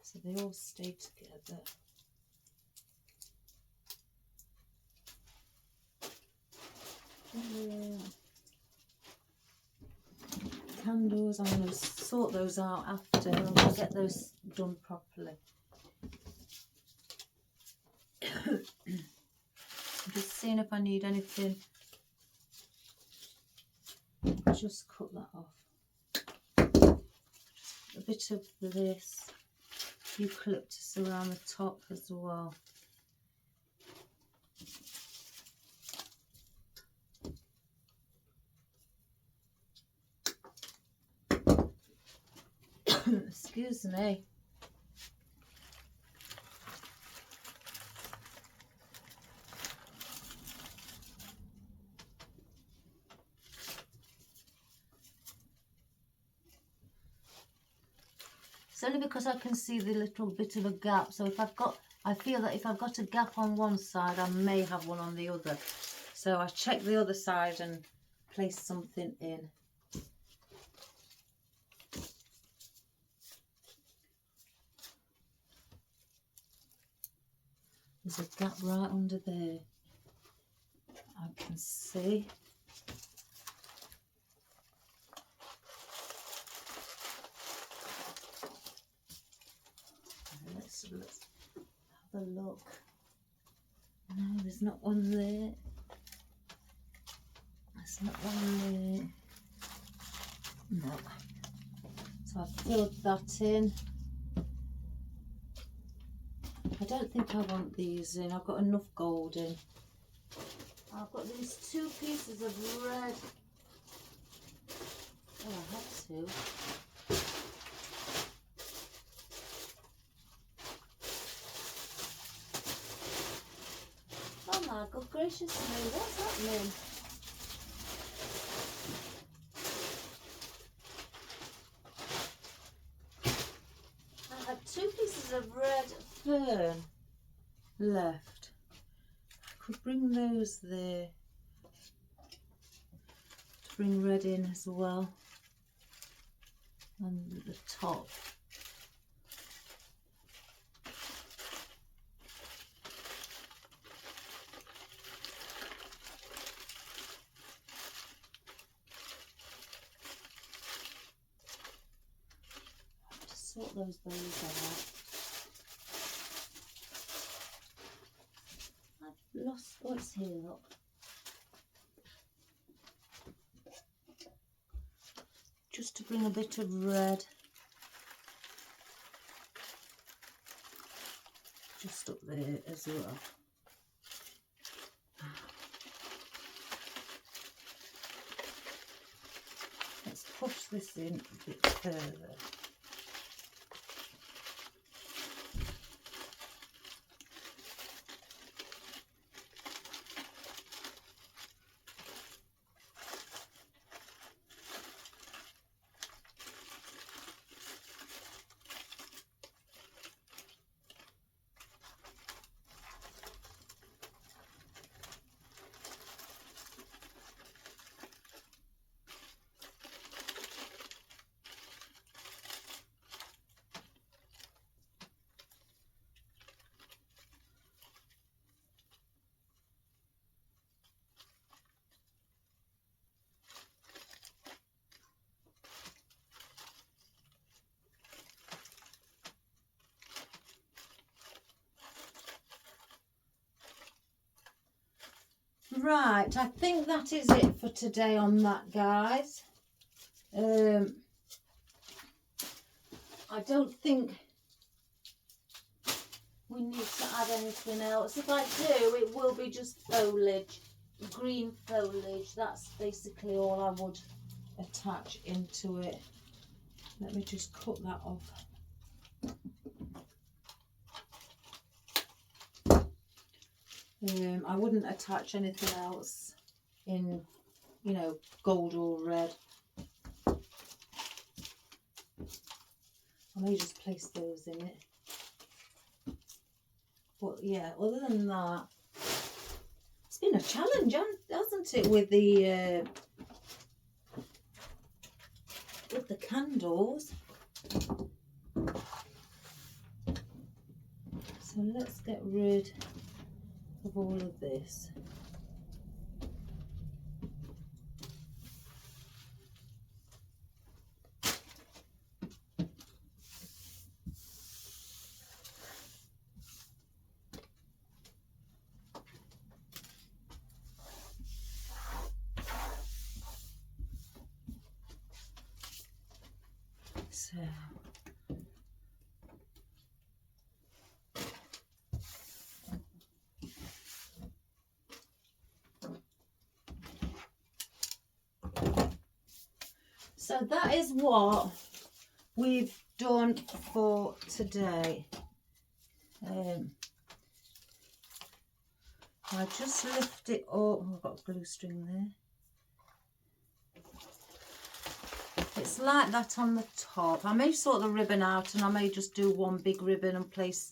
So they all stay together. Candles, I'm going to sort those out after. I'm going to get those done properly. I'm just seeing if I need anything. Just cut that off. A bit of this eucalyptus around the top as well. Excuse me. It's only because I can see the little bit of a gap. So if I feel that if I've got a gap on one side, I may have one on the other. So I check the other side and place something in. There's a gap right under there. I can see. Let's have a look. No, there's not one there. There's not one there. No. So I've filled that in. I don't think I want these in. I've got enough gold in. I've got these 2 pieces of red. Oh, I have to. Oh my good gracious me, what's happening? I had 2 pieces of red fern left. I could bring those there to bring red in as well on the top. I have to sort those berries out. I've lost what's here, look. Just to bring a bit of red just up there as well. Let's push this in a bit further. Right, I think that is it for today on that, guys. I don't think we need to add anything else. If I do, it will be just foliage, green foliage. That's basically all I would attach into it. Let me just cut that off. I wouldn't attach anything else in, you know, gold or red. I may just place those in it. But yeah, other than that, it's been a challenge, hasn't it, with the candles. So let's get rid of all of this. So that is what we've done for today. I just lift it up. Oh, I've got a glue string there. It's like that on the top. I may sort the ribbon out and I may just do one big ribbon and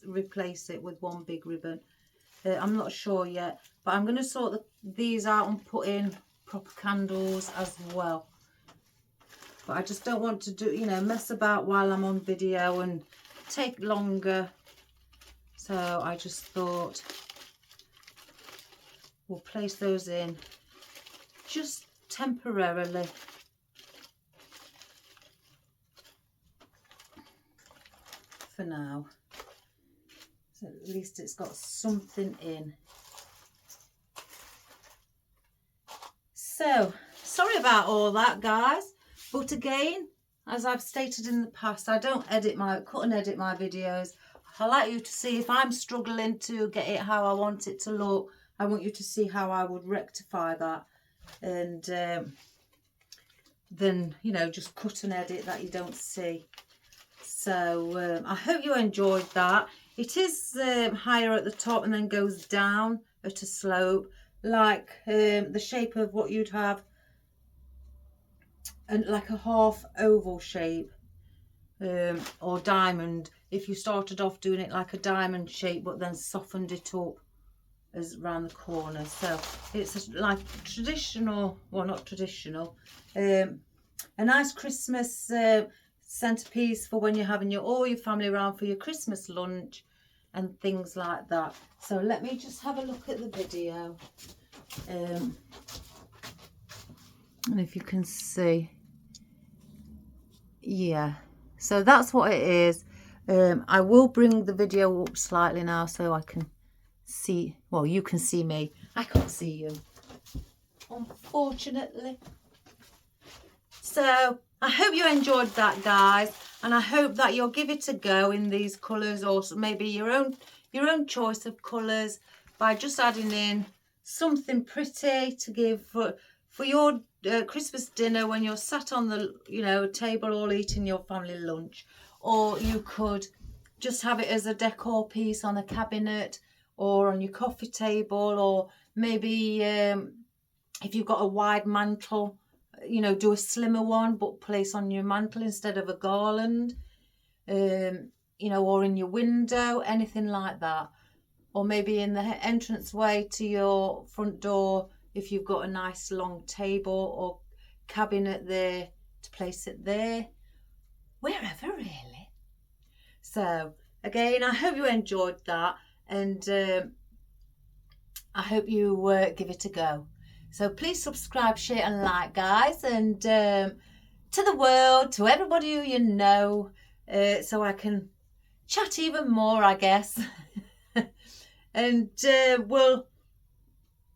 replace it with one big ribbon. I'm not sure yet, but I'm going to sort these out and put in proper candles as well. But I just don't want to do, you know, mess about while I'm on video and take longer. So I just thought we'll place those in just temporarily. For now. So at least it's got something in. So, sorry about all that, guys. But again, as I've stated in the past, I don't cut and edit my videos. I like you to see if I'm struggling to get it how I want it to look. I want you to see how I would rectify that. And then, you know, just cut and edit that you don't see. So I hope you enjoyed that. It is higher at the top and then goes down at a slope, like the shape of what you'd have, and like a half oval shape or diamond. If you started off doing it like a diamond shape, but then softened it up as around the corner. So it's like traditional, well, not traditional, a nice Christmas centerpiece for when you're having all your family around for your Christmas lunch and things like that. So let me just have a look at the video, and if you can see, yeah, so that's what it is. I will bring the video up slightly now so I can see, well, you can see me, I can't see you, unfortunately. So I hope you enjoyed that, guys, and I hope that you'll give it a go in these colours, or maybe your own choice of colours, by just adding in something pretty to give for your Christmas dinner when you're sat on the table all eating your family lunch. Or you could just have it as a decor piece on a cabinet or on your coffee table, or maybe if you've got a wide mantle, do a slimmer one but place on your mantle instead of a garland, or in your window, anything like that. Or maybe in the entranceway to your front door, if you've got a nice long table or cabinet there, to place it there, wherever really. So again, I hope you enjoyed that, and I hope you give it a go. So please subscribe, share and like, guys, and to the world, to everybody who you know, so I can chat even more, I guess. And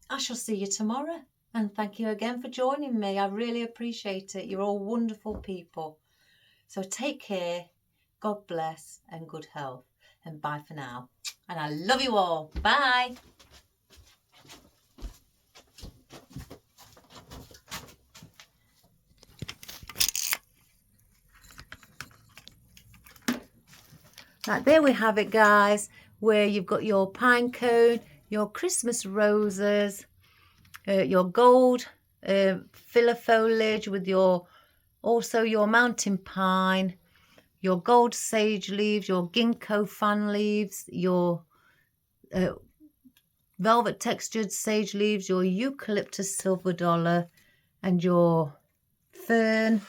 I shall see you tomorrow, and thank you again for joining me. I really appreciate it. You're all wonderful people. So take care, God bless, and good health, and bye for now. And I love you all. Bye. Right, there we have it, guys, where you've got your pine cone, your Christmas roses, your gold filler foliage with also your mountain pine, your gold sage leaves, your ginkgo fan leaves, your velvet textured sage leaves, your eucalyptus silver dollar, and your fern,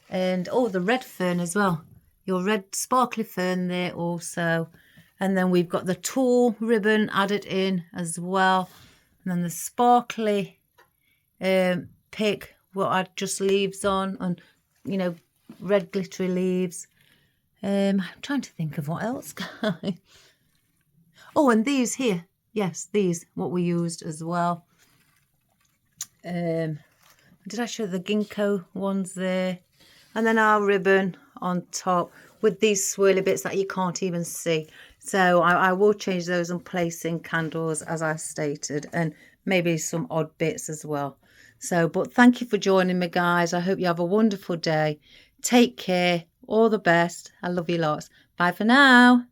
and the red fern as well. Your red sparkly fern there also. And then we've got the toole ribbon added in as well. And then the sparkly pick, what I just leaves on, and red glittery leaves. I'm trying to think of what else, guys. Oh, and these here. Yes, these, what we used as well. Did I show the ginkgo ones there? And then our ribbon on top with these swirly bits that you can't even see. So I will change those and place in candles, as I stated, and maybe some odd bits as well. So, but thank you for joining me, guys. I hope you have a wonderful day. Take care. All the best. I love you lots. Bye for now.